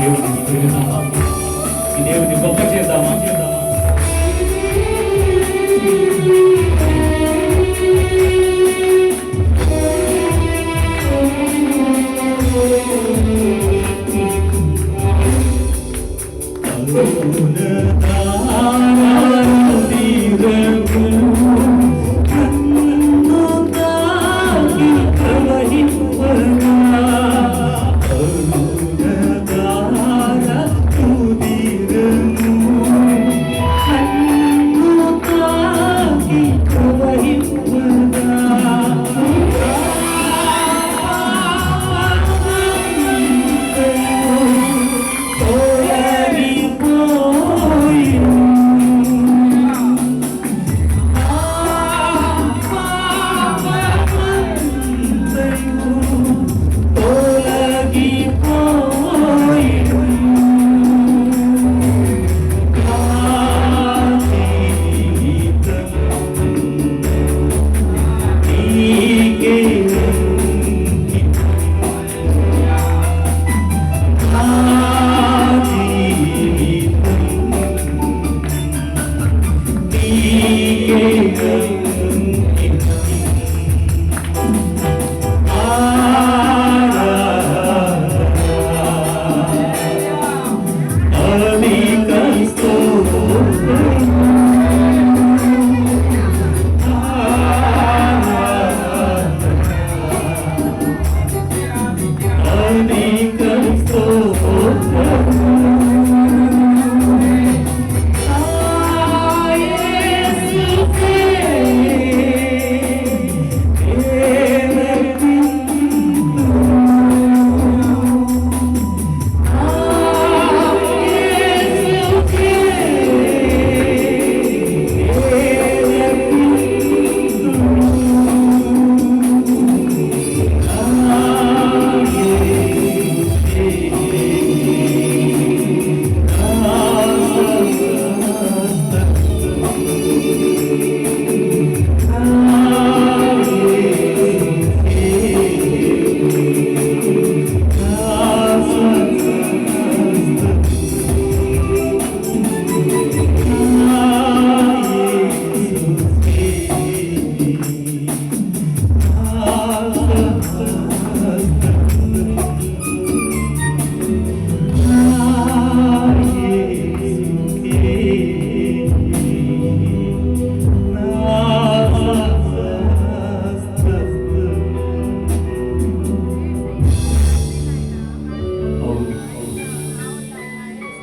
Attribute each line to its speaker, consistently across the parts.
Speaker 1: దేవుని పెరుగుతామా, ఈ దేవుని గొప్ప చేద్దామా.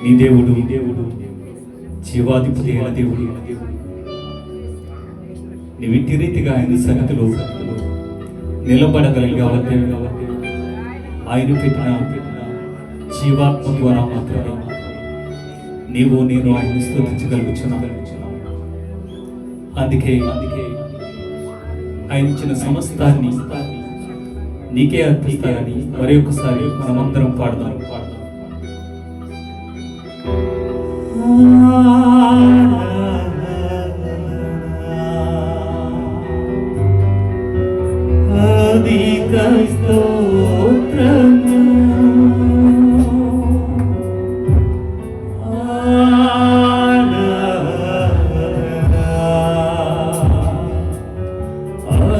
Speaker 1: నీ దేవుడు జీవాధిపతి అయిన దేవుడు, నీ విట్టి రీతిగా ఆయన సన్నిధిలో నిలబడగలిగావంటే ఆయన పెట్టిన జీవాత్మ ద్వారా మాత్రమే నీవు నేను ఆయన స్తుతించగలుగుతున్నావు. అందుకే ఆయన ఇచ్చిన సమస్తాన్ని నీకే అర్పిస్తానని మరి ఒకసారి మనమందరం పాడదాం. అధిక స్తోత్రము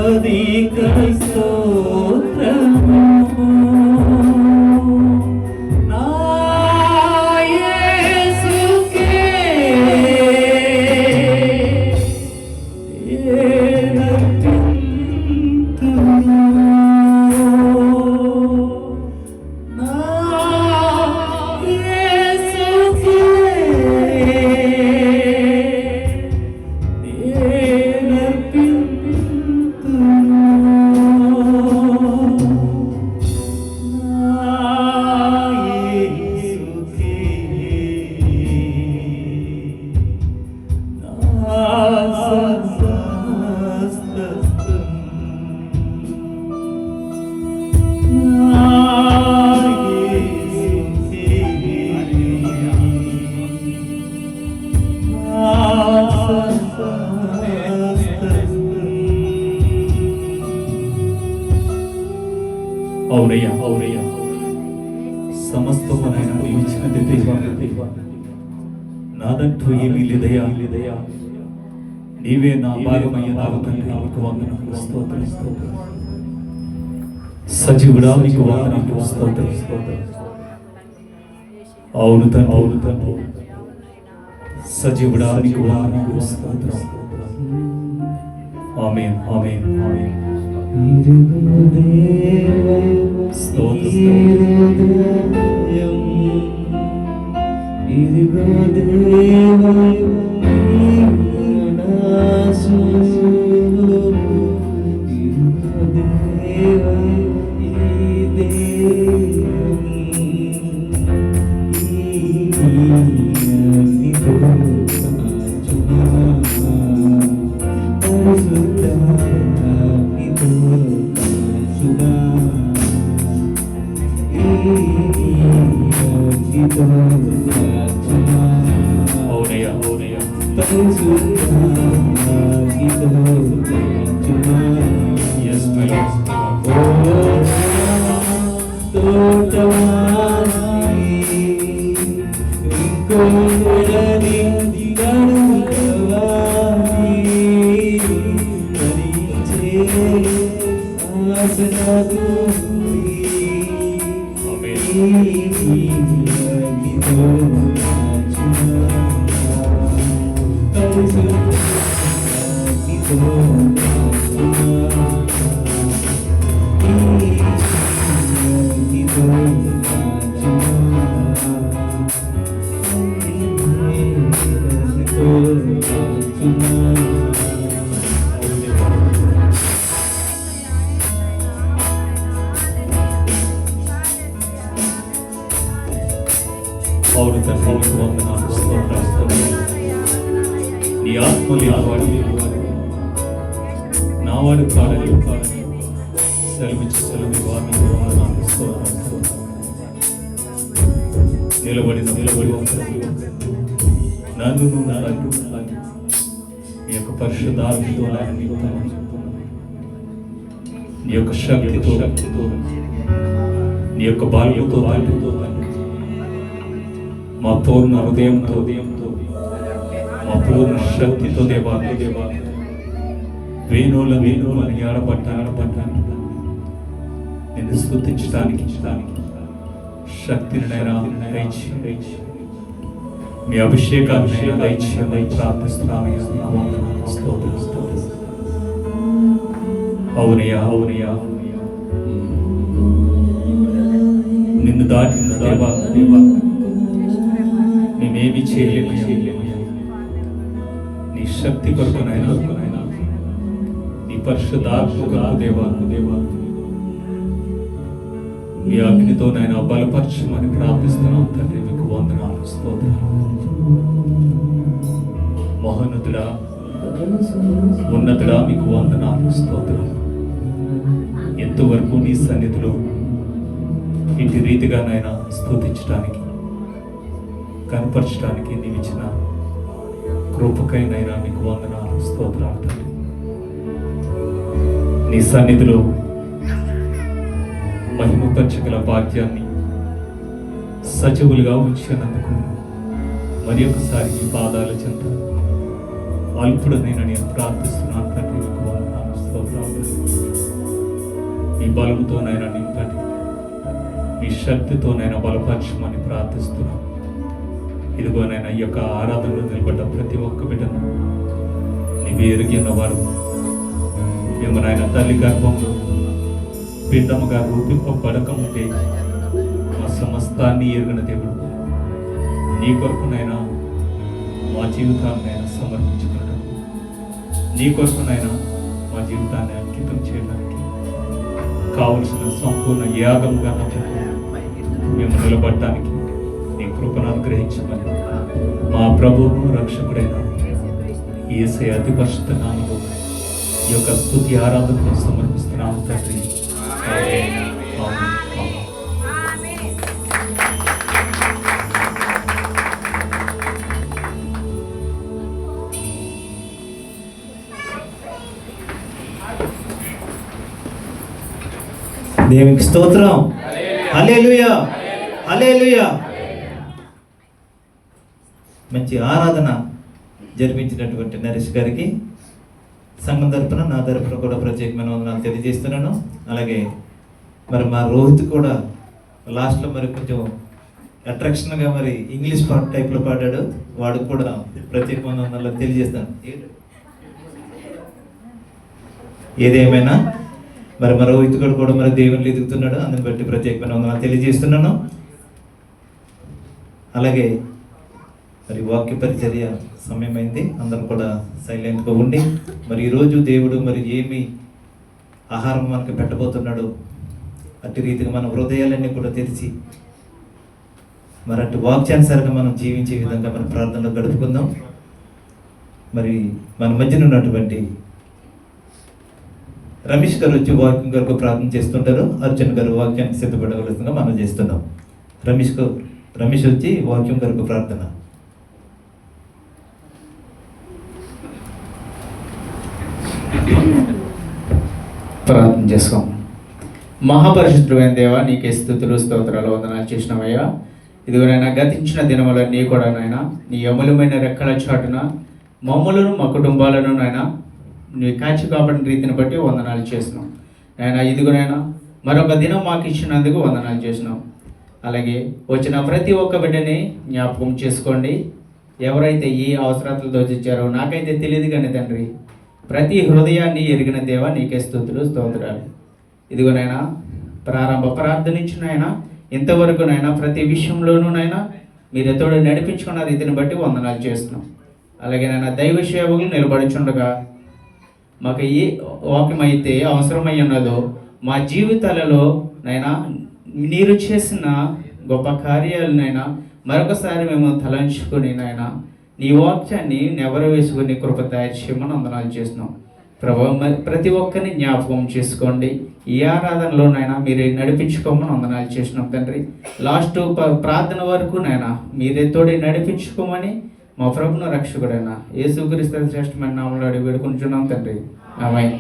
Speaker 1: అధిక స్తోత్రము నా యేసుకే నాదంటూ ఏమీ లేదయా, నీవే నా భాగమయ్య నాకు తండ్రి, నీకు వందనాలు స్తోత్రం. సజీవుడా నీకు వందనాలు స్తోత్రం. అవును తండ్రి, సజీవుడా నీకు వందనాలు స్తోత్రం. ఆమేన్, ఆమేన్, ఆమేన్. అవునయ్యా, అవునయ్యా. Yes, my Lord. అవును తండ్రి, నీకు వందనాలు స్తోత్రాలు. నీ ఆత్మ లేనివాడు నావాడు కాడని సెలవిచ్చి సెలవు వారికి వందనాలు స్తోత్రాలు. నిలబడి నన్ను నీ యొక్క పరిశుద్ధాత్మతో నీ యొక్క శక్తితో నీ యొక్క బాల్యంతో మా పూర్ణ హృదయంతో మా పూర్ణ శక్తితో దేవా వేణువుల అని ఆడపడ్డాను నిన్ను స్తుతించడానికి శక్తిని దయచేయండి. మీ అభిషేకాన్ని దయచేయండి ప్రార్థిస్తున్నాను. అవునయ్యా, అవునయ్యా. నిన్ను దాటిన దేవా మేమేమి చేయలేము. నీ శక్తి కొరకునైనా నీ పరిశుద్ధాత్మ దేవా మీ అగ్నితో నాయన బలపరచమని ప్రార్థిస్తున్నాం తండ్రి. మీకు వందనాలు స్తోత్రాలు. మహోన్నతుడా, ఉన్నతుడా, మీకు వందనాలు స్తోత్రాలు. ఎంతవరకు నీ సన్నిధిలో ఇంటి రీతిగా నాయన స్తుతించడానికి కనపరచడానికి నీవు ఇచ్చిన కృపకైనా మీకు వందనాలు స్తోత్రాలు తండ్రి. నీ సన్నిధిలో మహిమపరచగల భాగ్యాన్ని సజీవులుగా ఉంచినందుకు మరి ఒకసారి ఈ పాదాల చెంత అల్పుడనైనా నేను ప్రార్థిస్తున్నాను తండ్రి. మీకు వందనాలు స్తోత్రాలు. మీ బలముతోనైనా నింపండి, మీ శక్తితోనైనా బలపరచమని ప్రార్థిస్తున్నాను. ఇదిగోనైనా ఈ యొక్క ఆరాధనలో నిలబడ్డ ప్రతి ఒక్క బిడ్డను నీవు ఎరిగి ఉన్నవాడు. మేము నాయన తల్లి గర్భంలో పిండముగా రూపింపబడకముందే మా సమస్తాన్ని ఎరిగిన దేవుడు, నీ కొరకునైనా మా జీవితాన్నైనా సమర్పించుకున్నాడు. నీ కొరకునైనా మా జీవితాన్ని అంకితం చేయడానికి కావలసిన సంపూర్ణ యాగంగా మేము నిలబడటానికి నీ కృపను అనుగ్రహించమని మా ప్రభువును రక్షకుడైన యేసయ్య అతి పరిశుద్ధ నామములో ఈ యొక్క స్తుతి ఆరాధనను సమర్పిస్తున్నాము తండ్రి. ఆమేన్, ఆమేన్.
Speaker 2: దేవునికి స్తోత్రం. హల్లెలూయా, హల్లెలూయా.
Speaker 1: మంచి ఆరాధన జరిపించినటువంటి నరేష్ గారికి సంఘం తరపున నా తరపున కూడా ప్రత్యేకమైన వందనాలు తెలియజేస్తున్నాను. అలాగే మరి మా రోహిత్ కూడా లాస్ట్లో మరి కొంచెం అట్రాక్షన్గా మరి ఇంగ్లీష్ పాట టైప్లో పాడాడు. వాడికి కూడా ప్రత్యేకమైన వందనాలు తెలియజేస్తాను. ఏదేమైనా మరి మా రోహిత్ కూడా మరి దేవుళ్ళు ఎదుగుతున్నాడు, అందుని బట్టి ప్రత్యేకమైన వందనాలు తెలియజేస్తున్నాను. అలాగే మరి వాక్య పరిచర్య సమయమైంది, అందరూ కూడా సైలెంట్గా ఉండి మరి ఈరోజు దేవుడు మరి ఏమి ఆహారం మనకు పెట్టబోతున్నాడు, అట్టి రీతిగా మన హృదయాలన్నీ కూడా తెరిచి మరి అటు వాక్యానుసారంగా మనం జీవించే విధంగా మన ప్రార్థనలో గడుపుకుందాం. మరి మన మధ్యన ఉన్నటువంటి రమేష్ గారు వచ్చి వాక్యం కొరకు ప్రార్థన చేస్తుంటారు. అర్జున్ గారు వాక్యానికి సిద్ధపడవలసిందిగా మనం చేస్తున్నాం. రమేష్ వచ్చి వాక్యం కొరకు ప్రార్థన.
Speaker 2: ప్రార్థన చేసుకోం. మహాపరిశుద్ధుడైన దేవా, నీకే స్తుతులు స్తోత్రాలు వందనాలు చేసినవయ్యా. ఇదిగోనైనా గతించిన దినములన్నీ కూడా నాయన నీ అమూల్యమైన రెక్కల చాటున మమ్మలను మా కుటుంబాలను నాయన నీ కాచి కాపాడిన రీతిని బట్టి వందనాలు చేసినాం నాయన. ఇదిగోనైనా మరొక దినం మాకు ఇచ్చినందుకు వందనాలు చేసినాం. అలాగే వచ్చిన ప్రతి ఒక్క బిడ్డని జ్ఞాపకం చేసుకోండి. ఎవరైతే ఈ అవసరాలతో వచ్చారో నాకైతే తెలియదు కానీ తండ్రి, ప్రతి హృదయాన్ని ఎరిగిన దేవా నీకే స్తుతులు స్తోత్రాలు. ఇదిగోనైనా ప్రారంభ ప్రార్థన ఇచ్చినైనా ఇంతవరకు నైనా ప్రతి విషయంలోనూ నైనా మీరు ఎతోడు నడిపించుకున్న రీతిని బట్టి వందనాలు చేస్తున్నాం. అలాగే నైనా దైవ సేవకులు నిలబడుచుండగా మాకు ఏ వాక్యం అయితే అవసరమై ఉన్నదో మా జీవితాలలో నైనా మీరు చేసిన గొప్ప కార్యాలనైనా మరొకసారి మేము తలంచుకొని నైనా నీ వాక్యాన్ని నెవరు వేసుకుని కృప తయారు చేయమని వందనాలు చేస్తున్నాం. ప్రభావ ప్రతి ఒక్కరిని జ్ఞాపకం చేసుకోండి. ఈ ఆరాధనలోనైనా మీరే నడిపించుకోమని వందనాలు చేసినాం తండ్రి. లాస్ట్ ప్రార్థన వరకు నైనా మీరే తోడి నడిపించుకోమని మా ప్రభును రక్షకుడైన యేసుక్రీస్తు శ్రేష్టమైన నామములో అడిగి వేడుకుంటున్నాం తండ్రి. ఆమేన్.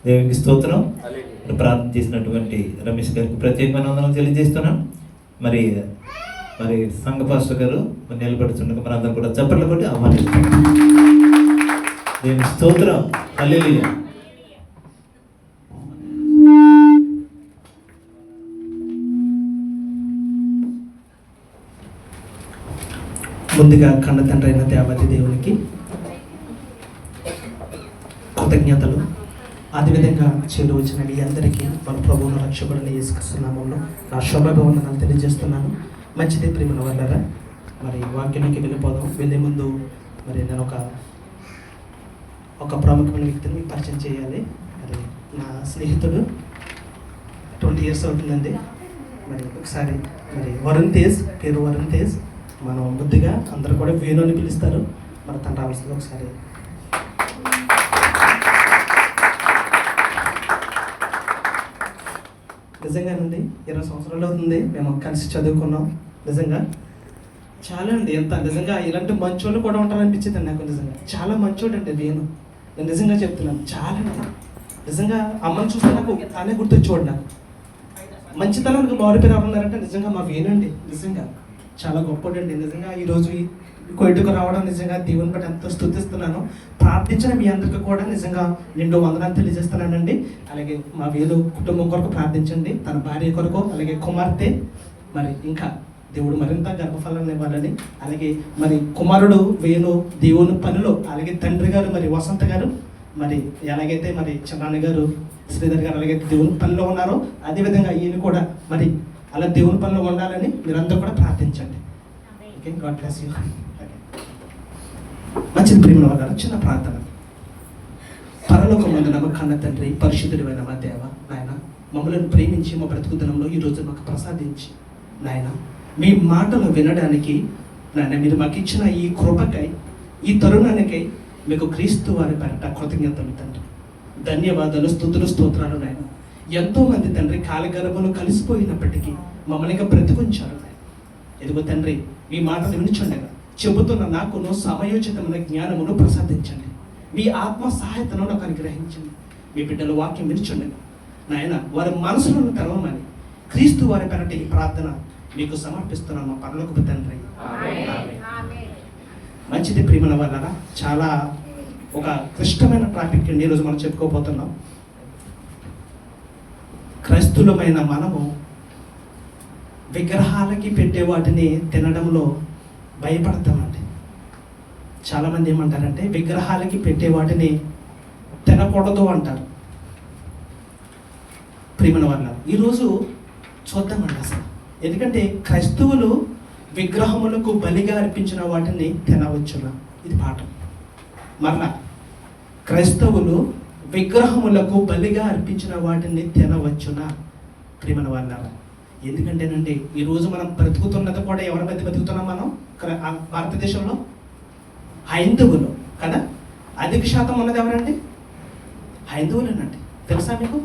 Speaker 1: దేవునికి స్తోత్రం. ప్రార్థన చేసినటువంటి రమేష్ గారికి ప్రత్యేకమైన వందనాలు తెలియజేస్తున్నాం. మరి సంఘ పాస్టర్ గారు నిలబడుతుండగా మరి అందరూ కూడా చప్పట్లు కొట్టి ఆహ్వానిస్తున్నాం. దేవునికి స్తోత్రం. హల్లెలూయా.
Speaker 3: ముందుగా కన్న తండ్రి అయిన దేవాది దేవునికి కృతజ్ఞతలు. అదేవిధంగా చేరు వచ్చిన మీ అందరికీ మన ప్రభువును రక్షకుడిని యేసుక్రీస్తు నామములో నా శుభాభివందనాలు తెలియజేస్తున్నాను. మంచిది ప్రియమైన వాళ్ళారా, మరి వాక్యానికి వెళ్ళిపోదాం. వెళ్ళే ముందు మరి నేను ఒక ప్రాముఖ్యమైన వ్యక్తిని మీకు పరిచయం చేయాలి. మరి నా స్నేహితుడు 20 years అవుతుందండి. మరి ఒకసారి మరి వరుణ్ తేజ్, పేరు వరుణ్ తేజ్. మనం ముద్దుగా అందరూ కూడా వేణు అని పిలుస్తారు. మరి తను రావాల్సింది ఒకసారి. నిజంగానండి 20 సంవత్సరాలు అవుతుంది మేము కలిసి చదువుకున్నాం. నిజంగా చాలా అండి, ఎంత నిజంగా ఇలాంటి మంచోళ్ళు కూడా ఉంటారనిపించింది నాకు. నిజంగా చాలా మంచోడు అండి వేణు. నేను నిజంగా చెప్తున్నాను, చాలా అండి. నిజంగా అమ్మని చూస్తే నాకు తానే గుర్తొచ్చేవాడు. నాకు మంచితనానికి మారిపోయి ఉన్నారంటే నిజంగా మా వేణండి. నిజంగా చాలా గొప్పడండి. నిజంగా ఈరోజు కొట్టుకు రావడం నిజంగా దేవుని బట్టి ఎంతో స్తుతిస్తున్నాను. ప్రార్థించిన మీ అందరికీ కూడా నిజంగా నిండు వందనాలు తెలియజేస్తున్నానండి. అలాగే మా వేలు కుటుంబం కొరకు ప్రార్థించండి, తన భార్య కొరకు, అలాగే కుమార్తె, మరి ఇంకా దేవుడు మరింత గర్భఫలాన్ని ఇవ్వాలని. అలాగే మరి కుమారుడు వేణు దేవుని పనిలో, అలాగే తండ్రి గారు మరి వసంత గారు, మరి ఎలాగైతే మరి చిన్నాన్న గారు శ్రీధర్ గారు ఎలాగైతే దేవుని పనిలో ఉన్నారో అదేవిధంగా ఈయన కూడా మరి అలా దేవుని పనిలో ఉండాలని మీరందరూ కూడా ప్రార్థించండి. Okay, God bless you. మంచిది ప్రేమ వాళ్ళ చిన్న ప్రార్థన. పరలోకమందు నమ్మకన్న తండ్రి, పరిశుద్ధుడైన మా దేవ, నాయన మమ్మల్ని ప్రేమించి మా బ్రతుకుదనంలో ఈరోజు మాకు ప్రసాదించి నాయన మీ మాటలు వినడానికి నాయన మీరు మాకు ఇచ్చిన ఈ కృపకై, ఈ తరుణానికై మీకు క్రీస్తు వారి పేరట కృతజ్ఞతలు తండ్రి. ధన్యవాదాలు, స్తుతులు, స్తోత్రాలు నాయన. ఎంతోమంది తండ్రి కాలగర్భంలో కలిసిపోయినప్పటికీ మమ్మల్ని ఇంకా బ్రతికుంచారు నాయన. ఎదుగో తండ్రి, మీ మాటలు వినిచుండగా చెబుతున్న నాకును సమయోచితమైన జ్ఞానమును ప్రసాదించండి. మీ ఆత్మ సహాయతను నాకు అనుగ్రహించండి. మీ బిడ్డలు వాక్యం వినిచుండగా నాయన వారి మనసులను తెరవమని క్రీస్తు వారి పేరట ఈ ప్రార్థన మీకు సమర్పిస్తున్నాను మా పరలోకపు తండ్రి. మంచిది ప్రియమైన వాళ్ళరా, చాలా ఒక క్లిష్టమైన టాపిక్ అండి ఈరోజు మనం చెప్పుకోబోతున్నాం. క్రైస్తవులమైన మనము విగ్రహాలకి పెట్టే వాటిని తినడంలో భయపడతామండి. చాలామంది ఏమంటారంటే విగ్రహాలకి పెట్టే వాటిని తినకూడదు అంటారు. ప్రియమైన వాళ్ళ ఈరోజు చూద్దామండి అసలు, ఎందుకంటే క్రైస్తవులు విగ్రహములకు బలిగా అర్పించిన వాటిని తినవచ్చునా, ఇది పాఠం. మరలా క్రైస్తవులు విగ్రహములకు బలిగా అర్పించిన వాటిని తినవచ్చునా ప్రియమైన వాళ్ళ. ఎందుకంటేనండి ఈరోజు మనం బ్రతుకుతున్నది కూడా ఎవరి మధ్య బతుకుతున్నాం మనం భారతదేశంలో? హైందవులు కదా. అధిక శాతం ఉన్నది ఎవరండి? హైందవులేనండి. తెలుసా మీకు?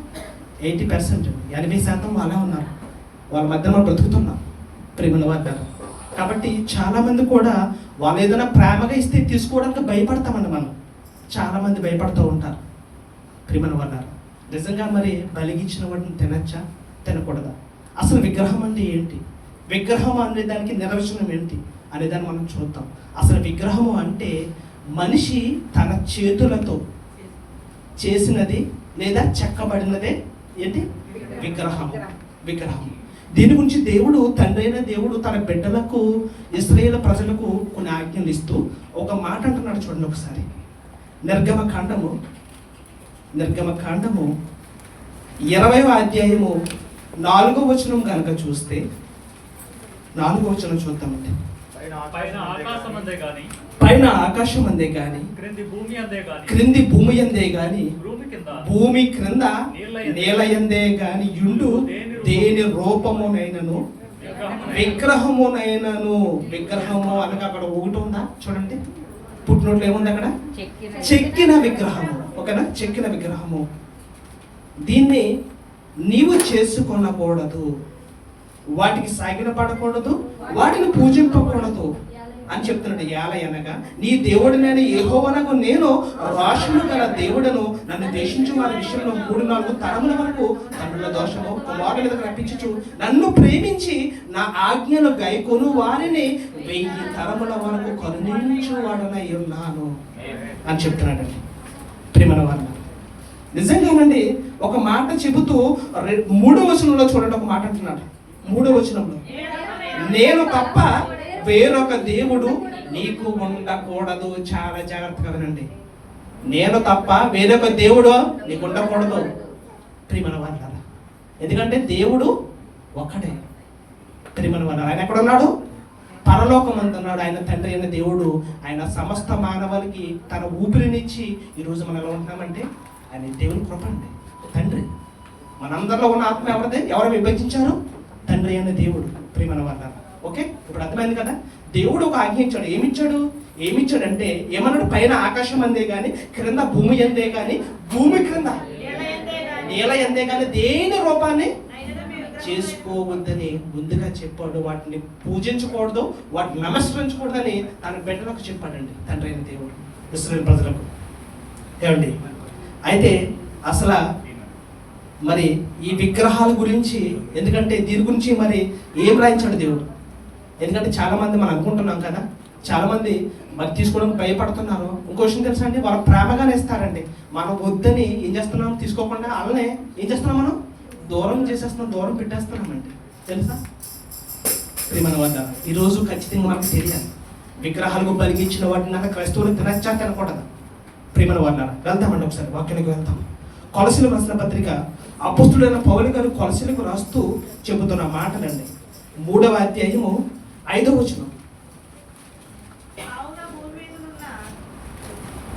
Speaker 3: 80%, 80% వాళ్ళే ఉన్నారు. వాళ్ళ మధ్య మనం బ్రతుకుతున్నాం ప్రేమల వాళ్ళ. కాబట్టి చాలామంది కూడా వాళ్ళు ఏదైనా ప్రేమగా ఇస్తే తీసుకోవడానికి భయపడతామండి మనం. చాలామంది భయపడుతూ ఉంటారు ప్రేమల వాళ్ళ. నిజంగా మరి బలిగించిన వాటిని తినచ్చా, తినకూడదా? అసలు విగ్రహం అంటే ఏంటి, విగ్రహం అనే దానికి నిర్వచనం ఏంటి అనేదాన్ని మనం చూద్దాం. అసలు విగ్రహము అంటే మనిషి తన చేతులతో చేసినది లేదా చెక్కబడినదే ఏంటి విగ్రహం. విగ్రహం దీని గురించి దేవుడు, తండ్రి అయిన దేవుడు తన బిడ్డలకు, ఇశ్రాయేలు ప్రజలకు కొన్ని ఆజ్ఞలు ఇస్తూ ఒక మాట అంటున్నాడు. చూడండి ఒకసారి, నిర్గమకాండము 20వ అధ్యాయము 4వ వచనం కనుక చూస్తే, 4వ వచనం చూద్దామండి. పైన ఆకాశం అందే గాని క్రింది భూమి అందే గాని భూమి క్రింద నేల యందే గాని యుండు దేని రూపమునైనను విగ్రహమునైనను. విగ్రహము అనగా అక్కడ ఒకటి ఉందా చూడండి, పుట్టినోట్లు ఏముంది అక్కడ? చెక్కిన విగ్రహము. ఓకేనా? చెక్కిన విగ్రహము. దీన్ని నీవు చేసుకొనకూడదు, వాటికి సాగిన పడకూడదు, వాటిని పూజింపకూడదు అని చెప్తున్నాడు. ఎలా అనగా నీ దేవుడినైన యెహోవానగు నేను రాశులు గల దేవుడను, నన్ను దేశించు వారి విషయంలో 3-4 తరముల వరకు తండ్రుల దోషము కుమారుల మీద రప్పించుచు నన్ను ప్రేమించి నా ఆజ్ఞలు గైకొను వారిని 1000 తరముల వరకు కరుణించు వాడనై ఉన్నాను అని చెప్తున్నాడండి. ప్రేమల వల్ల నిజంగానండి ఒక మాట చెబుతూ 3వ వచనంలో చూడండి, ఒక మాట అంటున్నాడు. 3వ వచనంలో, నేను తప్ప వేరొక దేవుడు నీకు ఉండకూడదు. చాలా జాగ్రత్తగా వినండి. నేను తప్ప వేరొక దేవుడు నీకు ఉండకూడదు ప్రియమైన వాళ్ళ. ఎందుకంటే దేవుడు ఒక్కడే ప్రియమైన వాళ్ళ. ఆయన ఎక్కడ ఉన్నాడు? పరలోకమందున్నాడు. ఆయన తండ్రి అయిన దేవుడు. ఆయన సమస్త మానవాళికి తన ఊపిరినిచ్చి ఈరోజు మనం ఎలా ఉంటున్నామంటే ఆయన దేవుని కృప అండి. తండ్రి మనందరిలో ఉన్న ఆత్మ ఎవరిదే? ఎవరు విభజించారు? తండ్రి అయిన దేవుడు ప్రియమైన వాళ్ళ. ఓకే, ఇప్పుడు అర్థమైంది కదా. దేవుడు ఒక ఆజ్ఞ ఇచ్చాడు. ఏమిచ్చాడంటే ఏమన్నాడు? పైన ఆకాశం అందే కానీ క్రింద భూమి అందే కానీ భూమి క్రింద నేల అందే కానీ దేని రూపాన్ని చేసుకోవద్దని ముందుగా చెప్పాడు. వాటిని పూజించకూడదు, వాటిని నమస్కరించకూడదని తన బిడ్డలకు చెప్పాడండి తండ్రి అయిన దేవుడు ఇశ్రాయేలు ప్రజలకు. ఏమండి, అయితే అసలు మరి ఈ విగ్రహాల గురించి, ఎందుకంటే దీని గురించి మరి ఏం రాయించాడు దేవుడు? ఎందుకంటే చాలామంది మనం అనుకుంటున్నాం కదా, చాలామంది మరి తీసుకోవడానికి భయపడుతున్నారు. ఇంకో విషయం తెలుసా అండి, వాళ్ళు ప్రేమగానే ఇస్తారండి. మనం వద్దని ఏం చేస్తున్నాం? తీసుకోకుండా వాళ్ళనే ఏం చేస్తున్నాం? మనం దూరం చేసేస్తున్నాం, దూరం పెట్టేస్తున్నామండి. తెలుసా ప్రియమైన వద్ద ఈరోజు ఖచ్చితంగా మనకు తెలియాలి, విగ్రహాలకు బలిగించిన వాటిని అలా క్రైస్తవులు తినచ్చా, తినకూడదు ప్రియమైన వద్ద. వెళ్తామండి ఒకసారి వాక్యానికి వెళ్తాం. కొలసీలకు రాసిన పత్రిక అపోస్తుడైన పౌలు గారు కొలసీలకు రాస్తూ చెబుతున్న మాటలండి. 3వ అధ్యాయము 5వ వచనం.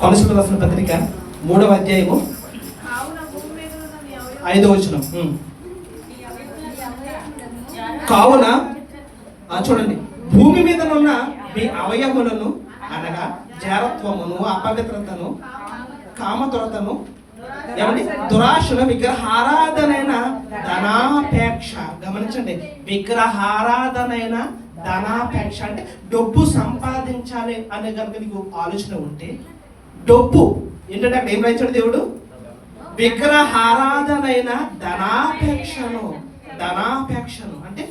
Speaker 3: కొలసీలకు రాసిన పత్రిక 3వ అధ్యాయము 5వ వచనం. కావున చూడండి, భూమి మీదనున్న మీ అవయములను అనగా జారత్వమును, అపవిత్రతను, కామతురతను, ఏమండి దురాశల విగ్రహారాధనైన ధనాపేక్ష. గమనించండి, విగ్రహారాధనైన ధనాపేక్ష అంటే డబ్బు సంపాదించాలి అనే కనుక నీకు ఆలోచన ఉంటే, డబ్బు ఏంటంటే అక్కడ ఏం రాయించాడు దేవుడు? విగ్రహారాధనైన ధనాపేక్షను. ధనాపేక్షను అంటే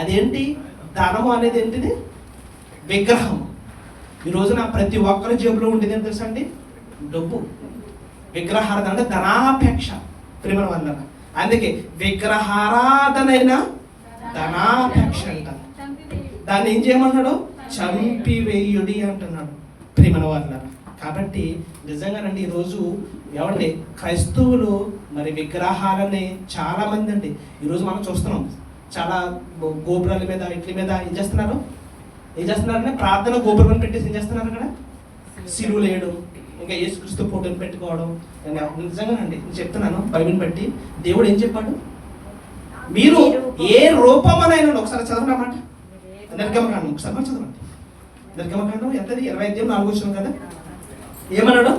Speaker 3: అదేంటి? ధనము అనేది ఏంటిది? విగ్రహం. ఈ రోజున ప్రతి ఒక్కరి జేబులో ఉండేది ఏం తెలుసా అండి? డబ్బు. విగ్రహారాధన అంటే ధనాపేక్ష ప్రేమ వల్ల. అందుకే విగ్రహారాధనైన ధనాపేక్ష అంటారు. దాన్ని ఏం చేయమన్నాడు? చంపివేయుడి అంటున్నాడు ప్రేమ వల్ల. కాబట్టి నిజంగానండి ఈరోజు ఏమండి క్రైస్తవులు మరి విగ్రహాలని చాలా మంది అండి ఈరోజు మనం చూస్తున్నాం. చాలా గోపురాల మీద ఇట్ల మీద ఏం చేస్తున్నారంటే ప్రార్థన గోపురం పెట్టేసి ఏం చేస్తున్నారు? అక్కడ సిలువలు వేయడం, ఇంకా యేసుక్రీస్తు ఫోటోని పెట్టుకోవడం. నిజంగానండి నేను చెప్తున్నాను, బైబిల్ బట్టి దేవుడు ఏం చెప్పాడు? మీరు ఏ రూపమనైనా, ఒకసారి చదవండి అన్నమాట. నిర్గమకాండం ఒకసారి చదవండి. నిర్గమకాండం ఎంతది? 25:4 కదా. ఏమన్నాడు?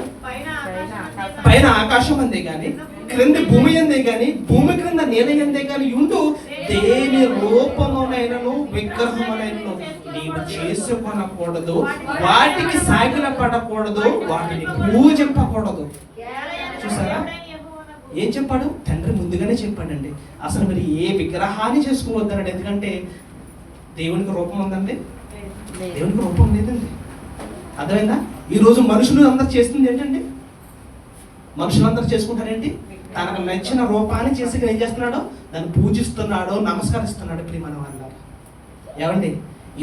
Speaker 3: పైన ఆకాశం అందే కానీ క్రింద భూమి అందే కానీ భూమి క్రింద నేల అందే కానీ ఉండు దేని రూపమునైనను విగ్రహమునైనను నీవు చేసుకొనకూడదు, వాటికి సాగిల పడకూడదు, వాటిని పూజింపకూడదు. చూసారా ఏం చెప్పాడు? తండ్రి ముందుగానే చెప్పాడండి. అసలు మరి ఏ విగ్రహాన్ని చేసుకోవద్దన్నాడు. ఎందుకంటే దేవునికి రూపం ఉందండి? దేవునికి రూపం లేదండి. అర్థమైందా? ఈరోజు మనుషులు అందరూ చేస్తుంది ఏంటండి? మనుషులందరూ చేసుకుంటారేంటి? తనకు నచ్చిన రూపాన్ని చేసి ఏం చేస్తున్నాడో దాన్ని పూజిస్తున్నాడో నమస్కరిస్తున్నాడు ప్రియమైన వాళ్ళ. ఏమండి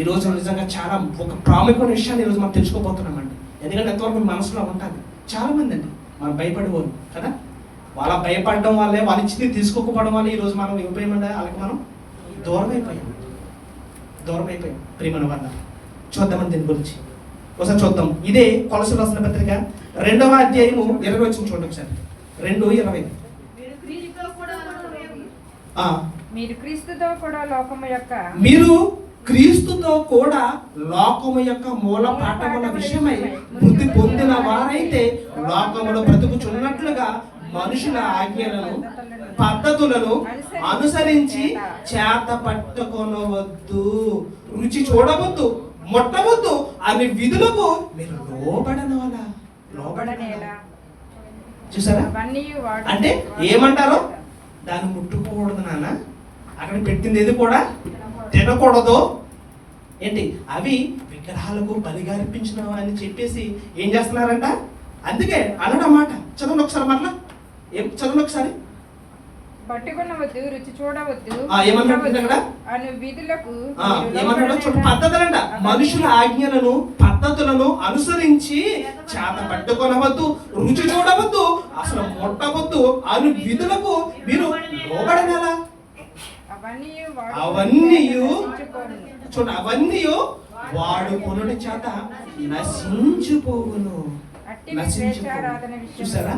Speaker 3: ఈరోజు నిజంగా చాలా ఒక ప్రాముఖ్యమైన విషయాన్ని ఈరోజు మనం తెలుసుకోబోతున్నామండి. ఎందుకంటే ఎంతవరకు మనసులో ఉంటుంది. చాలా మంది అండి మనం భయపడేవారు కదా, వాళ్ళ భయపడడం వల్లే వాళ్ళు ఇచ్చింది తీసుకోకపోవడం వల్ల ఈరోజు మనం ఇవ్వమంటే వాళ్ళకి మనం దూరం అయిపోయాం ప్రియమైన వాళ్ళ. చూద్దామని దీని గురించి ఒకసారి చూద్దాం. ఇదే కొలసలు రాసిన పత్రిక 2వ అధ్యాయము 20 వచ్చిన చూడండి ఒకసారి. 2:20.
Speaker 4: మీరు క్రీస్తుతో కూడా లోకము యొక్క మూల పాఠముల విషయమై బుద్ధి పొందిన వారైతే లోకములో బ్రతుకుచున్నట్లుగా మనుషుల ఆజ్ఞలను పద్ధతులను అనుసరించి చేత పట్టుకొనవద్దు, రుచి చూడవద్దు, ముట్టవద్దు అనే విధులకు మీరు లోబడనేలా. చూసారా? అంటే ఏమంటారో దాన్ని ముట్టుకోకూడదు నాన్న, అక్కడ పెట్టింది ఏది కూడా తినకూడదు. ఏంటి అవి విగ్రహాలకు బలిగా అర్పించినవా అని చెప్పేసి ఏం చేస్తున్నారంట? అందుకే అన్నమాట. చదవండి ఒకసారి మరలా. చదవండి ఒకసారి. పట్టుకొనవద్దు, రుచి చూడవద్దు
Speaker 3: అను విధులకు పద్ధతులంట. మనుషుల ఆజ్ఞలను పద్ధతులను అనుసరించి చేత పట్టుకొనవద్దు, రుచి చూడవద్దు, అసలు ముట్టవద్దు అను విధులకు మీరు లోబడనేలా. అవన్నీ వాడుకొనుడి చేత నశించిపోవును. చూసారా?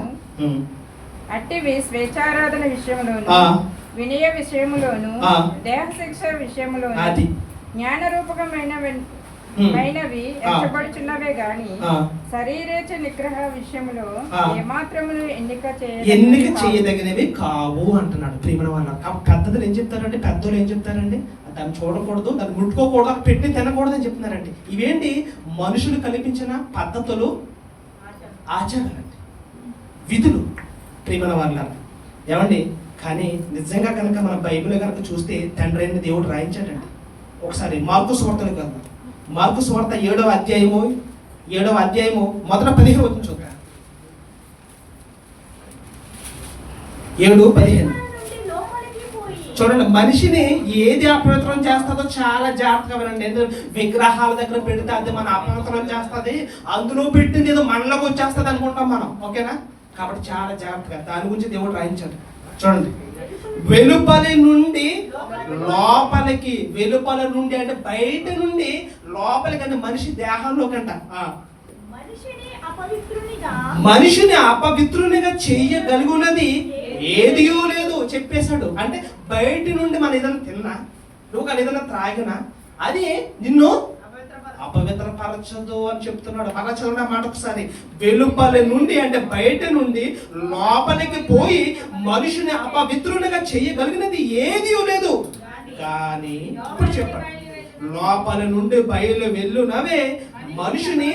Speaker 4: అట్టివి స్వేచ్ఛారాధన విషయంలోను, వినయ విషయములోను, దేహ శిక్ష విషయములోను, జ్ఞాన రూపకమైనవి ఎంచబడుచున్నవే గాని శరీరేచ్ఛ నిగ్రహ విషయములో ఏమాత్రమును ఎన్నిక
Speaker 3: చేయదగినవి కావు అంటున్నాడు ప్రియమైన వాళ్ళ. పెద్దలు ఏం చెప్తారంటే, పెద్దలు ఏం చెప్తారండి? దాన్ని చూడకూడదు, దాన్ని ముట్టుకోకూడదు, పెట్టి తినకూడదు అని చెప్తున్నారండి. ఇవేంటి? మనుషులు కల్పించిన పద్ధతులు, ఆచారాలండి, విధులు ప్రియమైన వాళ్ళ. ఏమండి కానీ నిజంగా కనుక మన బైబిల్ కనుక చూస్తే తండ్రి అయిన దేవుడు రాయించాడండి. ఒకసారి మార్కు సువార్తలకు వెళ్దాం. మార్కు సువార్త 7వ అధ్యాయము 1 15 చూద్దాం. 7:15 చూడండి. మనిషిని ఏది అపవిత్రం చేస్తుందో చాలా జాగ్రత్తగా వినండి. విగ్రహాల దగ్గర పెడితే అది మన అపవిత్రం చేస్తుంది, అందులో పెట్టింది ఏదో మనలోకి వచ్చేస్తుంది అనుకుంటాం మనం. ఓకేనా? కాబట్టి చాలా జాగ్రత్తగా దాని గురించి దేవుడు రాయించాడు. చూడండి. వెలుపలి నుండి లోపలికి, వెలుపల నుండి అంటే బయట నుండి లోపలికి అంటే మనిషి దేహంలోకి అంట మనిషిని అపవిత్రునిగా చెయ్యగలుగున్నది ఏదియో లేదు చెప్పేశాడు. అంటే బయట నుండి మనం ఏదైనా తిన్నా, నువ్వు కానీ ఏదైనా త్రాగినా అది నిన్ను అపవిత్రపరచదు అని చెప్తున్నాడు. అలా చదవండి మాట ఒకసారి. వెలుపలి నుండి అంటే బయట నుండి లోపలికి పోయి మనిషిని అపవిత్రునిగా చేయగలిగినది ఏది లేదు. కానీ ఇప్పుడు చెప్పండి, లోపలి నుండి బయలు వెళ్ళునవే మనిషిని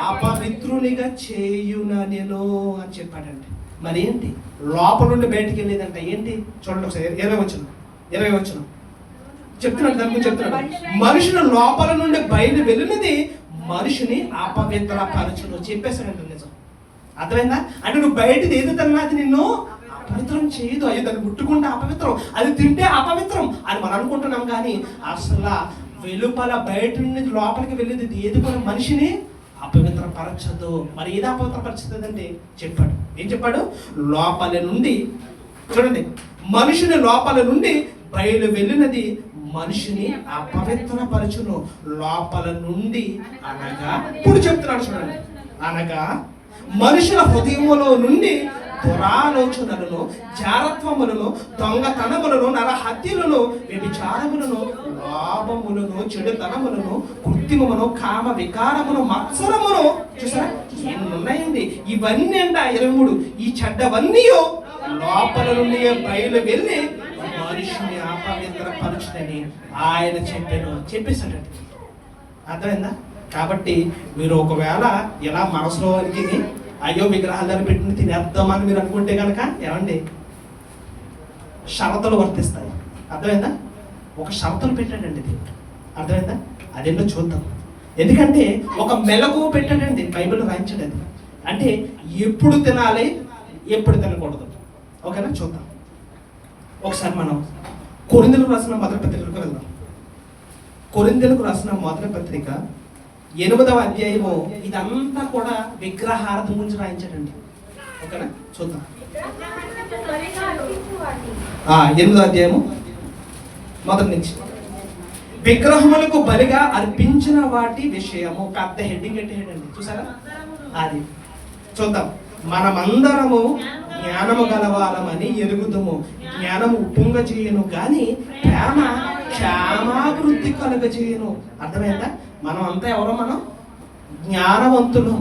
Speaker 3: అపవిత్రునిగా చేయుననెను అని చెప్పాడండి. మరి ఏంటి? లోపల నుండి బయటికి వెళ్ళేదంట ఏంటి? చూడండి ఒకసారి 20 వచనం చెప్తున్నాడు, దాని గురించి చెప్తున్నాడు. మనుషుల లోపల నుండి బయలు వెళ్ళినది మనిషిని అపవిత్రపరచును చెప్పేశాడంట. నిజం అర్థమైందా? అంటే నువ్వు బయటది ఏది తిన్నా అది నిన్ను అపవిత్రం చేయదు. అయ్యో దాన్ని ముట్టుకుంటే అపవిత్రం, అది తింటే అపవిత్రం అని మనం అనుకుంటున్నాం. కానీ అసలు వెలుపల బయట నుండి లోపలికి వెళ్ళేది ఏది కూడా మనిషిని అపవిత్రపరచదు. మరి ఏది అపవిత్రపరచుతుంది అంటే చెప్పాడు. ఏం చెప్పాడు? లోపల నుండి, చూడండి, మనుషుని లోపల నుండి బయలు వెళ్ళినది మనిషిని అపవిత్రపరచును. లోపల నుండి అనగా ఇప్పుడు చెప్తున్నాడు చూడండి, అనగా మనుషుల హృదయములో నుండి దురాలోచనలను, జారత్వములను, దొంగతనములను, నరహత్యలను, వ్యభిచారములను, లాభములను, చెడుతనములను, కృత్రిమమును, కామ వికారమును, మత్సరమును, చూసారా ఎన్ని ఉన్నాయండి ఇవన్నీ అంట. 23 ఈ చెడ్డవన్నీ లోపల నుండి బయలు వెళ్ళి మనిషిని అపవిత్రపరచునని ఆయన చెప్పేశాడండి. అర్థమైందా? కాబట్టి మీరు ఒకవేళ ఇలా మనసులో వరకు అయ్యో విగ్రహాలను పెట్టిన తినేద్దామని మీరు అనుకుంటే కనుక ఏమండి షరతులు వర్తిస్తాయి. అర్థమైందా? ఒక షరతులు పెట్టాడండి దేవుడు. అర్థమైందా? అదేంటో చూద్దాం. ఎందుకంటే ఒక మెలకు పెట్టాడండి, బైబిల్ రాయించాడు. అది అంటే ఎప్పుడు తినాలి, ఎప్పుడు తినకూడదు. ఓకేనా? చూద్దాం. ఒకసారి మనం కొరింథీయులకు రాసిన మొదటి పత్రికకు వెళ్దాం. కొరింథీయులకు రాసిన మొదటి పత్రిక 8వ అధ్యాయము. ఇదంతా కూడా విగ్రహారాధన గురించి రాయించాడండి. ఓకేనా? చూద్దాం. 8వ అధ్యాయము మొదటి నుంచి. విగ్రహములకు బలిగా అర్పించిన వాటి విషయము. పెద్ద హెడ్డింగ్ పెట్టేయండి, చూసారా? అది చూద్దాం. మనమందరము జ్ఞానము గలవాలమని ఎరుగుదము. జ్ఞానము ఉప్పొంగ చేయను కానీ ప్రేమ క్షేమాభివృద్ధి కలుగజేయను. అర్థమైందా? మనం అంతా ఎవరో మనం జ్ఞానవంతులు.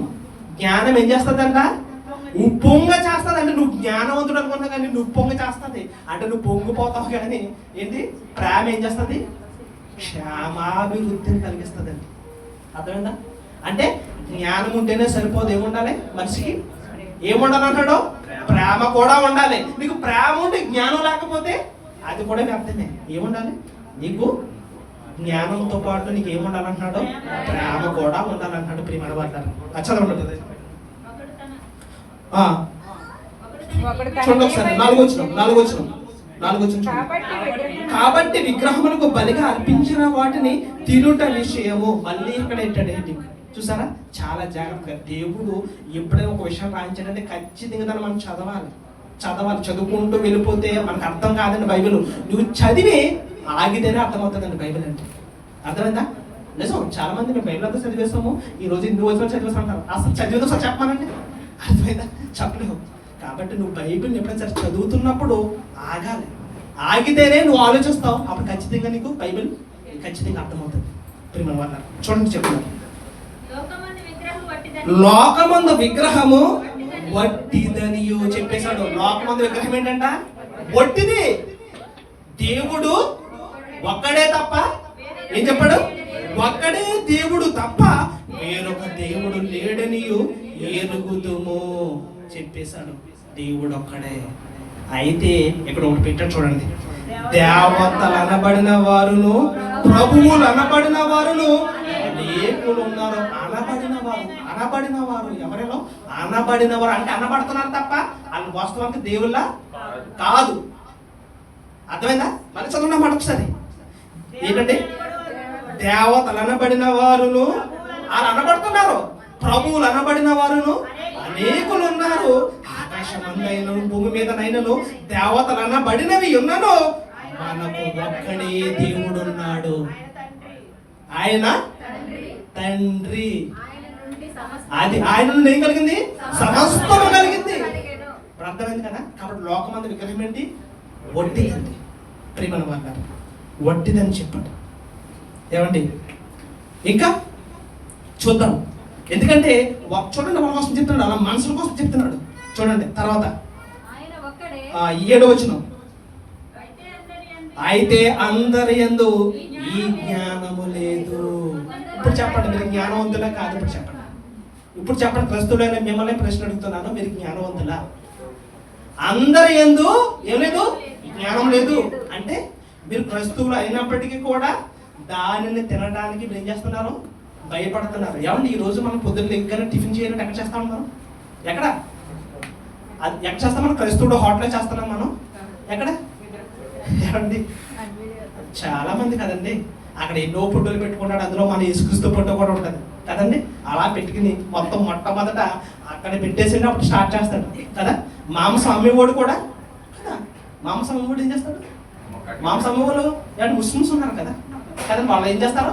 Speaker 3: జ్ఞానం ఏం చేస్తుందంట? ఉప్పొంగ చేస్తుంది. అంటే నువ్వు జ్ఞానవంతుడు అనుకున్నా కానీ నువ్వు ఉప్పొంగ చేస్తుంది. అంటే నువ్వు పొంగిపోతావు కానీ ఏంటి? ప్రేమ ఏం చేస్తుంది? క్షేమాభివృద్ధిని కలిగిస్తుందండి. అర్థమైందా? అంటే జ్ఞానం ఉంటేనే సరిపోదు. ఏముండాలి మనిషికి? ఏముండాలి అంటాడు? ప్రేమ కూడా ఉండాలి. నీకు ప్రేమ ఉంటే జ్ఞానం లేకపోతే అది కూడా వ్యర్థమే. ఏముండాలి నీకు? జ్ఞానంతో పాటు నీకు ఏముండాలంటున్నాడు? ప్రేమ కూడా ఉండాలంటున్నాడు. ప్రియమైన వారు చదవండి. చూడండి ఒకసారి 4వ వచనం. కాబట్టి విగ్రహములకు బలిగా అర్పించిన వాటిని తినుట విషయము. మళ్ళీ ఇక్కడ ఏంటంటే చూసారా? చాలా జాగ్రత్తగా దేవుడు ఎప్పుడైనా ఒక విషయం రాయించాడంటే ఖచ్చితంగా దాన్ని మనం చదవాలి. చదువుకుంటూ వెళ్ళిపోతే మనకు అర్థం కాదండి బైబిల్. నువ్వు చదివి ఆగితేనే అర్థమవుతుందండి బైబిల్ అంటే. అర్థమైందా? నిజం. చాలా మంది మేము బైబిల్ అంతా చదివేస్తాము, ఈ రోజు ఇన్ని రోజులు చదివేస్తాం అంటారు. అసలు చదివేది ఒకసారి చెప్పమానండి. అర్థమైందా? చెప్పలేవు. కాబట్టి నువ్వు బైబిల్ని ఎప్పుడైనా సరే చదువుతున్నప్పుడు ఆగాలి. ఆగితేనే నువ్వు ఆలోచిస్తావు. అప్పుడు ఖచ్చితంగా నీకు బైబిల్ ఖచ్చితంగా అర్థమవుతుంది. ప్రియమైన వాళ్ళ చూడండి, చెప్తున్నాను. లోకమందు విగ్రహము వట్టిదనియు చెప్పేశాడు. లోకమందు విగ్రహం ఏంటంట? వట్టిది. దేవుడు ఒక్కడే తప్ప, ఏం చెప్పాడు? ఒక్కడే దేవుడు తప్ప వేరొక దేవుడు లేడనియు ఎరుగుదుము చెప్పేశాడు. దేవుడు ఒక్కడే. అయితే ఇక్కడ ఒకటి పెట్టాడు చూడండి. దేవతలు అనబడిన వారును, ప్రభువులు అనబడిన వారును అనేకులు ఉన్నారు. అనబడిన వారు ఎవరిలో? అనబడిన వారు అంటే అనబడుతున్నారు తప్ప వాళ్ళు వాస్తవానికి దేవుళ్ళ కాదు. అర్థమైందా? మళ్ళీ చదువున్నమాట ఒకసారి. ఏంటంటే దేవతలు అనబడిన వారును వాళ్ళు అనబడుతున్నారు, ప్రభువులు అనబడిన వారును అనేకులు ఉన్నారు. ఆకాశమందైనను భూమి మీదనైనను దేవతలు అనబడినవి ఉన్నను మనకు ఒక్కడే దేవుడు ఉన్నాడు. ఆయన తండ్రి. అది ఆయన నుండి ఏం కలిగింది? సమస్తము కలిగింది. అర్థమైంది కదా? కాబట్టి లోకమందు విగ్రహం ఏంటి? వట్టిదండి. ప్రియమైన వాళ్ళ వట్టిదని చెప్పండి. ఏమండి ఇంకా చూద్దాం. ఎందుకంటే చూడండి మన కోసం చెప్తున్నాడు, అలా మనుషుల కోసం చెప్తున్నాడు. చూడండి తర్వాత 7వ వచనం. అయితే అందరి యందు ఈ జ్ఞానము లేదు. ఇప్పుడు చెప్పండి, మీరు జ్ఞానవంతులా కాదు? ఇప్పుడు చెప్పండి. ప్రస్తుతమైన మిమ్మల్ని ప్రశ్న అడుగుతున్నాను, మీరు జ్ఞానవంతులా? అందరి యందు ఏం లేదు? జ్ఞానం లేదు. అంటే మీరు క్రైస్తవులు అయినప్పటికీ కూడా దానిని తినడానికి మీరు ఏం చేస్తున్నారు? భయపడుతున్నారు. ఏమండి ఈరోజు మనం పొద్దున్న ఎక్కడైనా టిఫిన్ చేయాలంటే ఎక్కడ చేస్తాం మనం? ఎక్కడ చేస్తాం? మనం క్రైస్తవుడు హోటల్లో చేస్తున్నాం మనం. ఎక్కడ? ఏమండి చాలా మంది కదండి అక్కడ ఎన్నో ఫోటోలు పెట్టుకున్నాడు, అందులో మన యేసుక్రీస్తు ఫోటో కూడా ఉంటుంది కదండి. అలా పెట్టుకుని మొత్తం మొట్టమొదట అక్కడ పెట్టేసి అప్పుడు స్టార్ట్ చేస్తాడు కదా. మాంసం అమ్మేవాడు కూడా కదా, మాంసం అమ్మేవాడు ఏం చేస్తాడు? మాంసం అమ్మేవాళ్ళు ఏమంటే ముస్లిమ్స్ ఉన్నారు కదా కదా, వాళ్ళు ఏం చేస్తారు?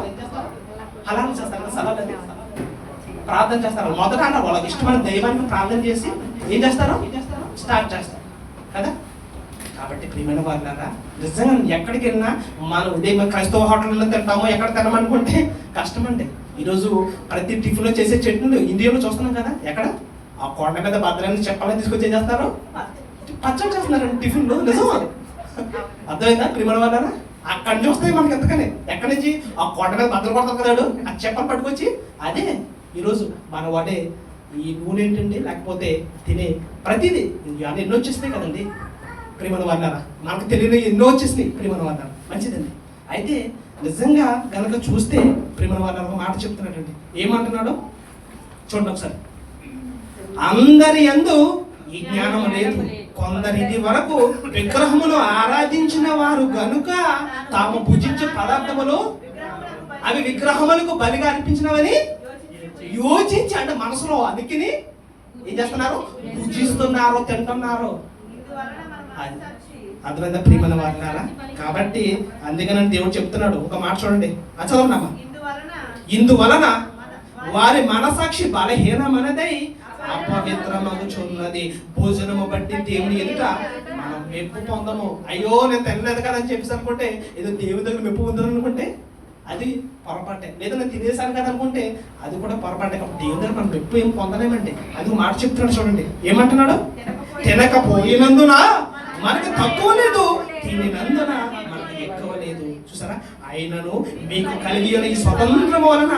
Speaker 3: హలాల్ చేస్తారు కదా, సలాల్ అది ప్రార్థన చేస్తారు. మొదట అంటారు వాళ్ళకి ఇష్టమైన దైవానికి ప్రార్థన చేసి ఏం చేస్తారు? స్టార్ట్ చేస్తారు కదా. కాబట్టి ప్రియమైన వాళ్ళారా, నిజంగా ఎక్కడికి వెళ్ళినా మనం ఉదయం క్రైస్తవ హోటల్లో తింటామో ఎక్కడ తినమనుకుంటే కష్టమండి. ఈరోజు ప్రతి టిఫిన్లో చేసే చట్నీలు ఇండియాలో చూస్తున్నాం కదా. ఎక్కడ? ఆ కొండ మీద భద్రాన్ని చెప్పాలని తీసుకొచ్చి ఏం చేస్తారు? పచ్చడి చేస్తున్నారండి టిఫిన్లో. నిజం అర్థమైందా ప్రియమైన వాళ్ళారా? అక్కడ చూస్తే మనకి ఎంతకనే ఎక్కడి నుంచి ఆ కొండ మీద బద్దలు కొడతారు కదాడు, ఆ చెప్పలు పట్టుకొచ్చి అదే ఈరోజు మన వాడే ఈ నూనె ఏంటండి, లేకపోతే తినే ప్రతిదీ ఇవన్నీ ఎన్నో వచ్చేసినాయి కదండి ప్రియమైన వాళ్ళారా. మనకు తెలియని ఎన్నో వచ్చేసినాయి ప్రియమైన వాళ్ళారా. మంచిదండి. అయితే నిజంగా కనుక చూస్తే ప్రియమైన వాళ్ళ మాట చెప్తున్నాడండి. ఏమంటున్నాడు చూడండి ఒకసారి. అందరి యందు ఈ జ్ఞానం లేదు, కొందరిది వరకు విగ్రహమును ఆరాధించిన వారు గనుక తాము భుజించే పదార్థములు అవి విగ్రహములకు బలిగా అనిపించినవని యోచించి, అంటే మనసులో అనికిని ఏం చేస్తున్నారు? భుజిస్తున్నారు, తింటున్నారు. అర్థమైందా ప్రియమైన వాళ్ళారా? కాబట్టి అందుకని దేవుడు చెప్తున్నాడు ఒక మాట చూడండి, చదవనమ్మా. ఇందువలన వారి మనసాక్షి బలహీనమనదై అపవిత్రమగుచున్నది. భోజనము బట్టి దేవుని ఎదుట మనం మెప్పు పొందము. అయ్యో నేను తినలేదు కదా అని చెప్పేసి అనుకుంటే, ఏదో దేవుని దగ్గర మెప్పు పొందాను అనుకుంటే అది పొరపాటే. లేదా నేను తినేసాను కదా అనుకుంటే అది కూడా పొరపాటే. కాబట్టి దేవుని దగ్గర మనం మెప్పు ఏం పొందలేమండి. అది మాట చెప్తున్నాడు చూడండి. ఏమంటున్నాడు? తినకపోయినందున మనకి తక్కువ లేదు, తినినందున మనకి ఎక్కువ లేదు. చూసారా? ఆయనను మీకు కలిగి ఉన్న ఈ స్వతంత్రము వలన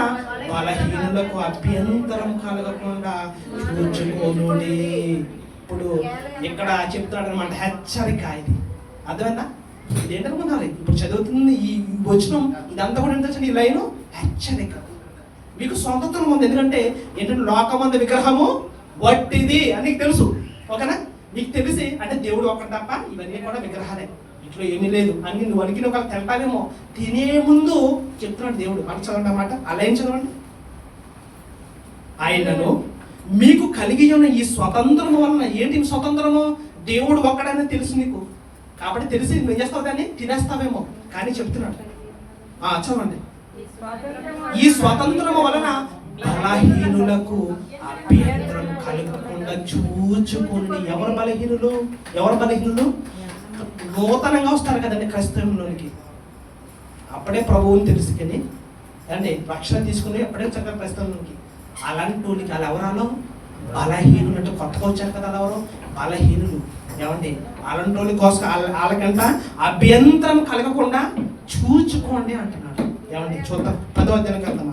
Speaker 3: బలహీనులకు అభ్యంతరం కలగకుండా చూచుకోనుడి. ఇప్పుడు ఇక్కడ చెప్తున్నాడు అనమాట, హెచ్చరిక ఇది. అర్థమైందా? ఇదేంటనుకున్నారు? ఇప్పుడు చదువుతుంది ఈ వచనం ఇదంతా కూడా ఏంటంటే ఈ లైను హెచ్చరిక. మీకు స్వతంత్రం ఉంది. ఎందుకంటే ఏంటంటే లోకమందు విగ్రహము వట్టిది అని తెలుసు. ఓకేనా? నీకు తెలిసి అంటే దేవుడు ఒక్కడు తప్ప ఇవన్నీ కూడా విగ్రహాలే, ఇట్లా ఏమీ లేదు అని నువ్వు అడిగిన ఒక తింటావేమో. తినే ముందు చెప్తున్నాడు దేవుడు. మనకు చదవండి అన్నమాట. అలా ఏం చదవండి. ఆయనను మీకు కలిగి ఉన్న ఈ స్వతంత్రము వలన. ఏంటి స్వతంత్రము? దేవుడు ఒక్కడని తెలుసు నీకు, కాబట్టి తెలిసి నువ్వు ఏం చేస్తావు? దాన్ని తినేస్తావేమో. కానీ చెప్తున్నాడు చదవండి. ఈ స్వతంత్రము వలన బలహీనులకు అభ్యంతరం కలగకుండా చూచుకోండి. ఎవరు బలహీనులు? ఎవరు బలహీనులు? నూతనంగా వస్తారు కదండి క్రైస్తవంలోనికి, అప్పుడే ప్రభువుని తెలుసుకుని అంటే రక్షణ తీసుకుని అప్పుడే చక్కగా క్రైస్తవంలోనికి. అలాంటి వాళ్ళకి వాళ్ళు ఎవరాలో బలహీనులు. అంటే కొత్తగా వచ్చారు కదా వాళ్ళు ఎవరు? బలహీనులు. ఏమండి అలాంటి వాళ్ళ కోసం వాళ్ళకంట అభ్యంతరం కలగకుండా చూచుకోండి అంటున్నాడు. ఏమండి చూద్దాం 10వ అధ్యాయానికి వెళ్దాం.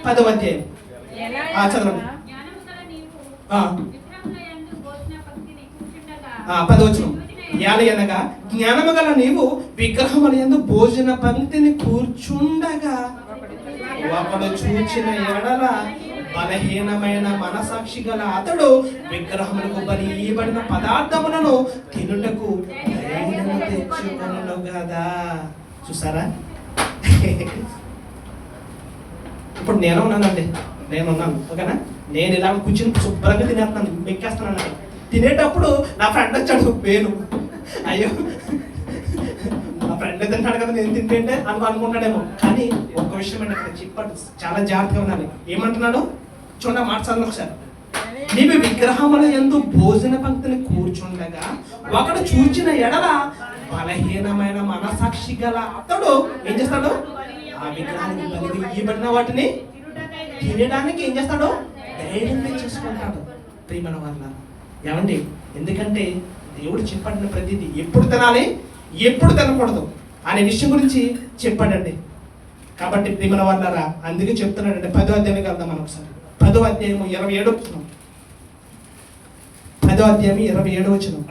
Speaker 3: 10వ అధ్యాయం చదవండి. 10వ వచనం. ఏలయనగా జ్ఞానము గల నీవు విగ్రహముల యందు భోజన పంక్తిని కూర్చుండగా ఒకడు చూచిన ఎడల బలహీనమైన మనసాక్షి గల అతడు విగ్రహములకు బలి ఇవ్వబడిన పదార్థములను తినుటకు ధైర్యము తెచ్చుకొనును కదా. చూసారా? ఇప్పుడు నేను ఉన్నానండి, నేనున్నాను. ఓకేనా? నేను ఇలా కూర్చుని శుభ్రంగా తినేస్తున్నాను, మెక్కేస్తున్నాను. తినేటప్పుడు నా ఫ్రెండ్ వచ్చాడు, వేణు. అయ్యో నా ఫ్రెండ్ తింటాడు కదా నేను తింటే అనుకుంటాడేమో. కానీ ఒక్క విషయం అంటే ఇక్కడ చెప్పాడు, చాలా జాగ్రత్తగా ఉండాలి. ఏమంటున్నాడు చూడ మార్చాలి ఒకసారి. నీవు విగ్రహముల యందు భోజన పంక్తిని కూర్చుండగా ఒకడు చూచిన ఎడల బలహీనమైన మనసాక్షి గల అతడు ఏం చేస్తాడు? ఆ విగ్రహానికి బలి ఇవ్వబడిన వాటిని తినడానికి ఏం చేస్తాడు? ధైర్యం తెచ్చేసుకుంటాడు. ప్రియమైన వాళ్ళ ఏమండి, ఎందుకంటే దేవుడు చెప్పండి ప్రతిదీ ఎప్పుడు తినాలి ఎప్పుడు తినకూడదు అనే విషయం గురించి చెప్పాడండి. కాబట్టి ప్రియమైన వాళ్ళారా అందుకే చెప్తున్నాడండి. 10వ అధ్యాయానికి వెళ్దాం మనం ఒకసారి. 10వ అధ్యాయం 27వ వచనం. 10వ అధ్యాయం 27వ వచనం.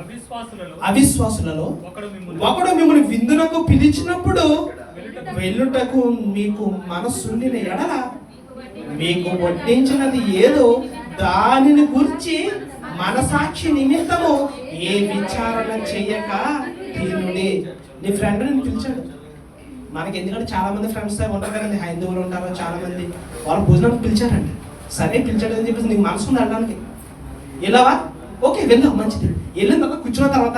Speaker 3: అవిశ్వాసులలో ఒకడు మిమ్మల్ని విందునకు పిలిచినప్పుడు వెళ్ళుటకు మీకు మనస్సుండిన ఎడల మీకు వడ్డించినది ఏదో దానిని గురించి మనసాక్షి నిమిత్తము ఏ విచారణ చెయ్యక తినుడి. నీ ఫ్రెండ్ నేను పిలిచాడు. మనకి ఎందుకంటే చాలా మంది ఫ్రెండ్స్ ఉంటారు కదండి, హైందవులు ఉంటారు, చాలా మంది వాళ్ళు భోజనానికి పిలిచారండి. సరే పిలిచాడు అని చెప్పేసి నీకు మనసు ఉంది వెళ్ళడానికి, వెళ్ళావా? ఓకే వెళ్దాం, మంచిది. వెళ్ళిన తర్వాత కూర్చున్న తర్వాత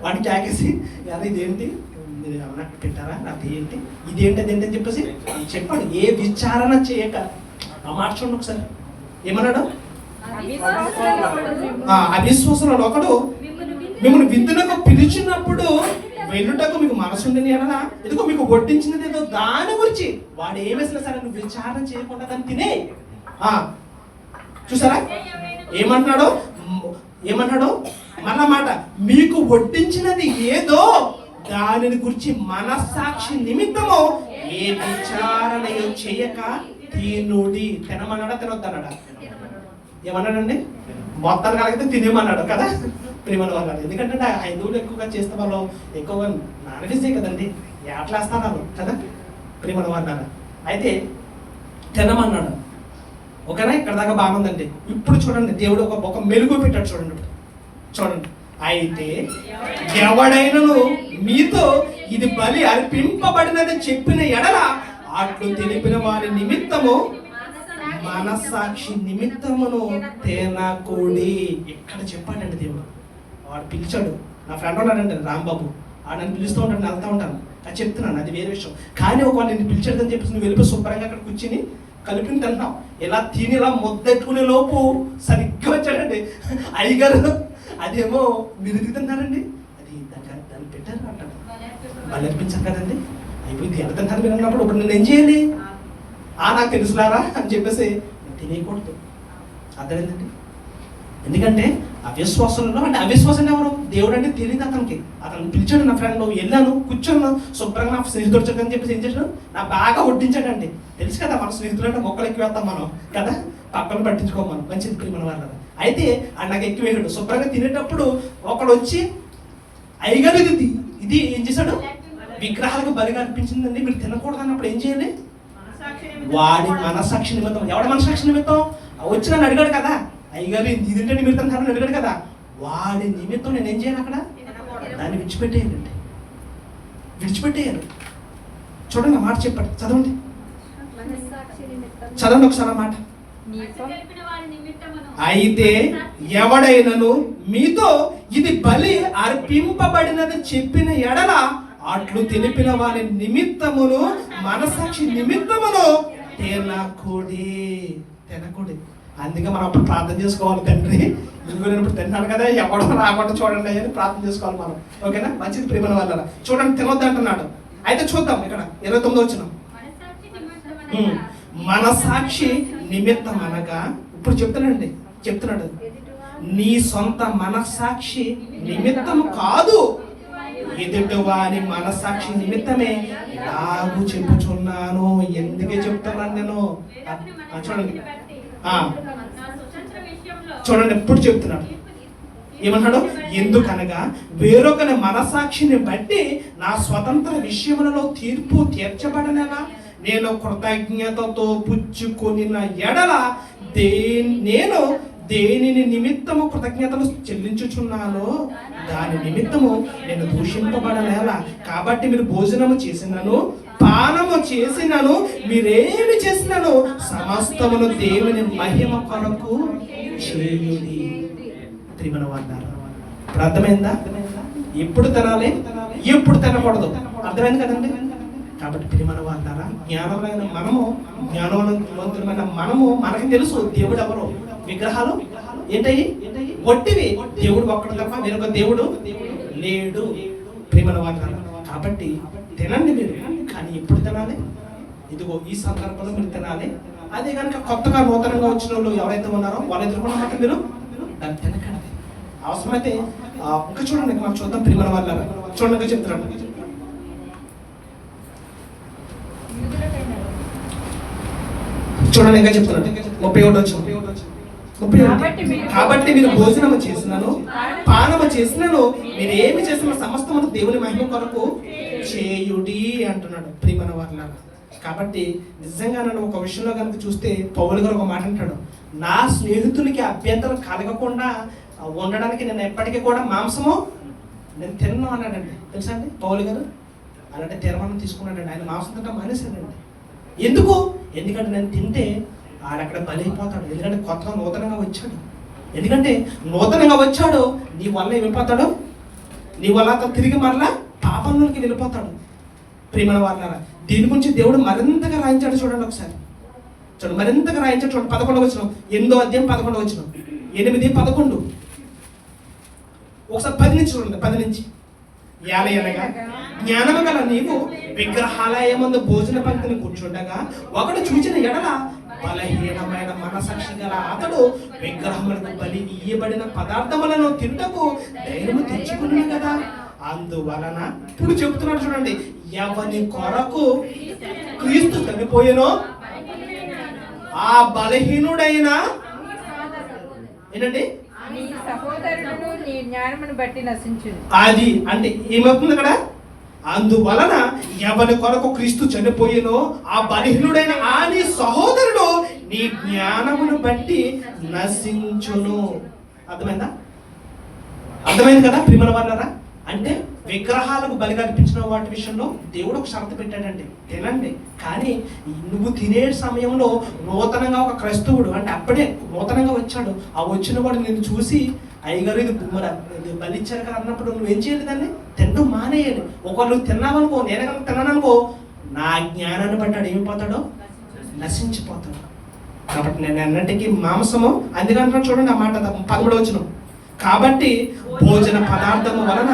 Speaker 3: వాడికి జాకేసి అది ఇదేంటి మీరు ఏమన్నా పెట్టారా, నాకు ఏంటి ఇదేంటి అదేంటి అని చెప్పేసి చెప్పాడు. ఏ విచారణ చేయక. ఆ మాట చూడండి ఒకసారి, ఏమన్నాడు? అవిశ్వాసంలో ఒకడు మిమ్మల్ని విందునకు పిలిచినప్పుడు వెళ్ళుటకు మీకు మనసు ఉండని అలా ఎందుకో మీకు వడ్డించినది ఏదో దాని గురించి వాడు ఏమేసినా సరే నువ్వు విచారణ చేయకుండా దాన్ని తినే. చూసారా ఏమన్నాడు మళ్ళా మాట, మీకు వడ్డించినది ఏదో దానిని గురించి మనస్సాక్షి నిమిత్తము ఏ విచారణ చేయక తినుడి. తినమన్నాడా తినొద్దన్నాడా? ఏమన్నాడండి? మొత్తాన్ని కలిగితే తినేమన్నాడు కదా ప్రేమను అన్నాడు. ఎందుకంటే హైందువులు ఎక్కువగా చేస్తే వాళ్ళు ఎక్కువగా నాన్ వెజ్ కదండి, ఏట్లాస్తాను కదా ప్రేమను అన్నారు. అయితే తినమన్నాడు. ఓకేనా? ఇక్కడ దాకా బాగుందండి. ఇప్పుడు చూడండి, దేవుడు ఒక మెలుగు పెట్టాడు. చూడండి అయితే ఎవడైనను మీతో ఇది బలి అర్పింపబడినది చెప్పిన ఎడల అట్లు తెలిపిన వారి నిమిత్తము మనస్సాక్షి నిమిత్తమును తేనకూడి. ఇక్కడ చెప్పాడండి దేవుడు. వాడు పిలిచాడు. నా ఫ్రెండ్ ఉన్నాడండి రాంబాబు, ఆ నన్ను పిలుస్తూ ఉంటాడు, నేను వెళ్తూ ఉంటాను, అది చెప్తున్నాను, అది వేరే విషయం. కానీ ఒకవేళ నేను పిలిచాడని చెప్పేసి నువ్వు వెళ్ళిపోయి శుభ్రంగా అక్కడ కూర్చుని కలిపి తింటాం. ఇలా తిని ఇలా మొద్దెట్టుకునే లోపు సరిగ్గా వచ్చాడండి అయ్యగారు. అదేమో మీరు తింటున్నారండి, అది దాన్ని పెట్టారు అంటాడు, వాళ్ళు అర్పించారు కదండి. అయిపోయింది ఎంత తింటారు మీరు అన్నప్పుడు ఇప్పుడు నేను ఏం చేయాలి? నాకు తెలుసులారా అని చెప్పేసి తెలియకూడదు. అర్థమైందండి? ఎందుకంటే అవిశ్వాసంలో అంటే అవిశ్వాసం ఎవరు? దేవుడు అంటే తెలియదు అతనికి. అతను పిలిచాడు. నా ఫ్రెండ్ వెళ్ళాను, కూర్చొని శుభ్రంగా నా స్నేహితుడు చెప్పని చెప్పేసి ఏం చేశాడు? నా బాగా వడ్డించాడండి. తెలుసు కదా మన స్నేహితులు అంటే మొక్కలు ఎక్కువ వేస్తాం మనం కదా, పక్కన పట్టించుకోమను, మంచిది ప్రియమైన వాళ్ళు. అయితే నాకు ఎక్కువ వేయడు. శుభ్రంగా తినేటప్పుడు ఒకడు వచ్చి అయ్యగారు ఇది ఏం చేశాడు? విగ్రహాలకు బలిగా అనిపించిందండి, మీరు తినకూడదు అన్నప్పుడు ఏం చేయాలి? వాడి మనస్సాక్షి నిమిత్తం. ఎవడ మనస్సాక్షి నిమిత్తం? వచ్చి నన్ను అడిగాడు కదా, అయ్యగారు ఇది తింటే మీరు తింటారని అడిగాడు కదా, వాడి నిమిత్తం నేను ఏం చేయాలి? అక్కడ దాన్ని విడిచిపెట్టేయాలి. చూడండి ఆ మాట చెప్పండి, చదవండి ఒకసారి ఆ మాట. అయితే ఎవడైనను మీతో ఇది బలి అర్పింపబడినది చెప్పిన ఎడల అట్లు తెలిపిన వారి నిమిత్తమును మనసాక్షి నిమిత్తమును తినకూడి. అందుకే మనం అప్పుడు ప్రార్థన చేసుకోవాలి, తండ్రి ఇంకోప్పుడు తిన్నాను కదా ఎవడో రాకుండా చూడండి అని ప్రార్థన చేసుకోవాలి మనం. ఓకేనా? మంచిది ప్రేమల వల్ల. చూడండి తినొద్దు అంటున్నాడు. అయితే చూద్దాం ఇక్కడ 29 వచ్చిన మనసాక్షి నిమిత్తం అనగా, ఇప్పుడు చెప్తున్నాడు నీ సొంత మనస్సాక్షి నిమిత్తం కాదు, ఎదుటి వారి మనస్సాక్షి నిమిత్తమే నాకు చెప్పుచున్నాను. ఎందుకే చెప్తున్నాను నేను? చూడండి ఎప్పుడు చెప్తున్నాడు. ఏమన్నాడు? ఎందుకనగా వేరొకరి మనసాక్షిని బట్టి నా స్వతంత్ర విషయములలో తీర్పు తీర్చబడనేలా నేను కృతజ్ఞతతో పుచ్చుకొనిన ఎడల నేను దేనిని నిమిత్తము కృతజ్ఞతలు చెల్లించుచున్నానో దాని నిమిత్తము నేను దూషింపబడనేలా. కాబట్టి మీరు భోజనము చేసినను పానము చేసినను మీరేమి చేసినను సమస్తమును దేవుని మహిమ కొరకు చేయుడి. ప్రియమైన వారు, ఇప్పుడు అర్థమైందా? ఎప్పుడు తినాలి, ఎప్పుడు తినకూడదు అర్థమైంది కదండి. కాబట్టి ప్రియమైన వారు, జ్ఞానమైన మనము మనకి తెలుసు దేవుడు ఎవరు. విగ్రహాలు ఏంటయ్యి? ఒట్టివి. దేవుడు ఒక్కడు తప్ప వేరొక దేవుడు లేడు. ప్రియమైన వారు, కాబట్టి తినండి మీరు, కానీ ఎప్పుడు తినాలి? ఇదిగో ఈ సందర్భంలో మీరు తినాలి. అదే కనుక కొత్తగా నూతనంగా వచ్చిన వాళ్ళు ఎవరైతే ఉన్నారో వాళ్ళు ఎదుర్కొన్నమాట మీరు దాన్ని తినకండి. అవసరమైతే ఇంకా చూడండి, మనం చూద్దాం ప్రియమైన వాళ్ళ. చూడండి చెప్తున్నాను, చూడండి ఇంకా చెప్తున్నాడు. 31 వచ్చిన కాబట్టి మీరు భోజనము చేసినను పానము చేసినను మీరు ఏమి చేసిన సమస్తమును దేవుని మహిమ కొరకు చేయుడి అంటున్నాడు ప్రియమైన వారులారా. కాబట్టి నిజంగా నన్ను ఒక విషయంలో కనుక చూస్తే పౌలు గారు ఒక మాట అంటాడు, నా స్నేహితునికి అభ్యంతరం కలగకుండా ఉండడానికి నేను ఎప్పటికీ కూడా మాంసము నేను తిన్నాను అన్నాడండి. తెలుసా అండి పౌలు గారు అలాంటి తీర్మానం తీసుకున్నాడండి. ఆయన మాంసం తింటే మానేశాడండి. ఎందుకు? ఎందుకంటే నేను తింటే ఆడక్కడ బలైపోతాడు. ఎందుకంటే కొత్తగా నూతనంగా వచ్చాడు. ఎందుకంటే నూతనంగా వచ్చాడు, నీ వల్ల ఏమైపోతాడు, నీ వల్ల అతను తిరిగి మరలా పాపంలోకి వెళ్ళిపోతాడు. ప్రియమైన వారులారా, దీని గురించి దేవుడు మరింతగా రాయించాడు. చూడండి ఒకసారి, చూడండి మరింతగా రాయించాడు. చూడండి 11వ వచనం, 8వ అధ్యాయం 11వ వచనం, 8, 11. ఒకసారి 10 నుంచి చూడండి. 10 నుంచి, ఏలయనగా జ్ఞానము గల నీవు విగ్రహాలయమందు భోజన పంక్తిని కూర్చుండగా ఒకడు చూచిన ఎడల బలహీనమైన మనసాక్షి గల అతడు విగ్రహములకు బలి ఇయ్యబడిన పదార్థములను తింటకు ధైర్యము తెచ్చుకున్నాడు కదా. అందువలన ఇప్పుడు చెప్తున్నాడు చూడండి, ఎవని కొరకు క్రీస్తు చనిపోయేనో ఆ బలహీనుడైన ఏంటండి
Speaker 4: నీ సహోదరుడు నీ జ్ఞానమును బట్టి నశించును.
Speaker 3: అది అంటే ఏమవుతుంది అక్కడ? అందువలన ఎవరి కొరకు క్రీస్తు చనిపోయేనో ఆ బలహీనుడైన ఆ నీ సహోదరుడు నీ జ్ఞానమును బట్టి నశించును. అర్థమైందా? అర్థమైంది కదా ప్రియమైన వారులారా? అంటే విగ్రహాలకు బలి కల్పించిన వాటి విషయంలో దేవుడు ఒక షరతు పెట్టాడండి, తినండి. కానీ నువ్వు తినే సమయంలో నూతనంగా ఒక క్రైస్తవుడు అంటే అప్పుడే నూతనంగా వచ్చాడు, ఆ వచ్చిన వాడు నేను చూసి అయ్యగారు ఇది మరి బలిచ్చారు కదా అన్నప్పుడు నువ్వేం చేయాలి? దాన్ని తింటూ మానేయాలి. ఒకవేళ నువ్వు తిన్నావనుకో, నేను కనుక తిన్నాననుకో, నా జ్ఞానాన్ని బట్టి ఆడు ఏమిపోతాడో నశించిపోతాడు. కాబట్టి నేను అన్నిటికీ మాంసము అందుకంటున్నా చూడండి ఆ మాట 13వ వచనం. కాబట్టి భోజన పదార్థము వలన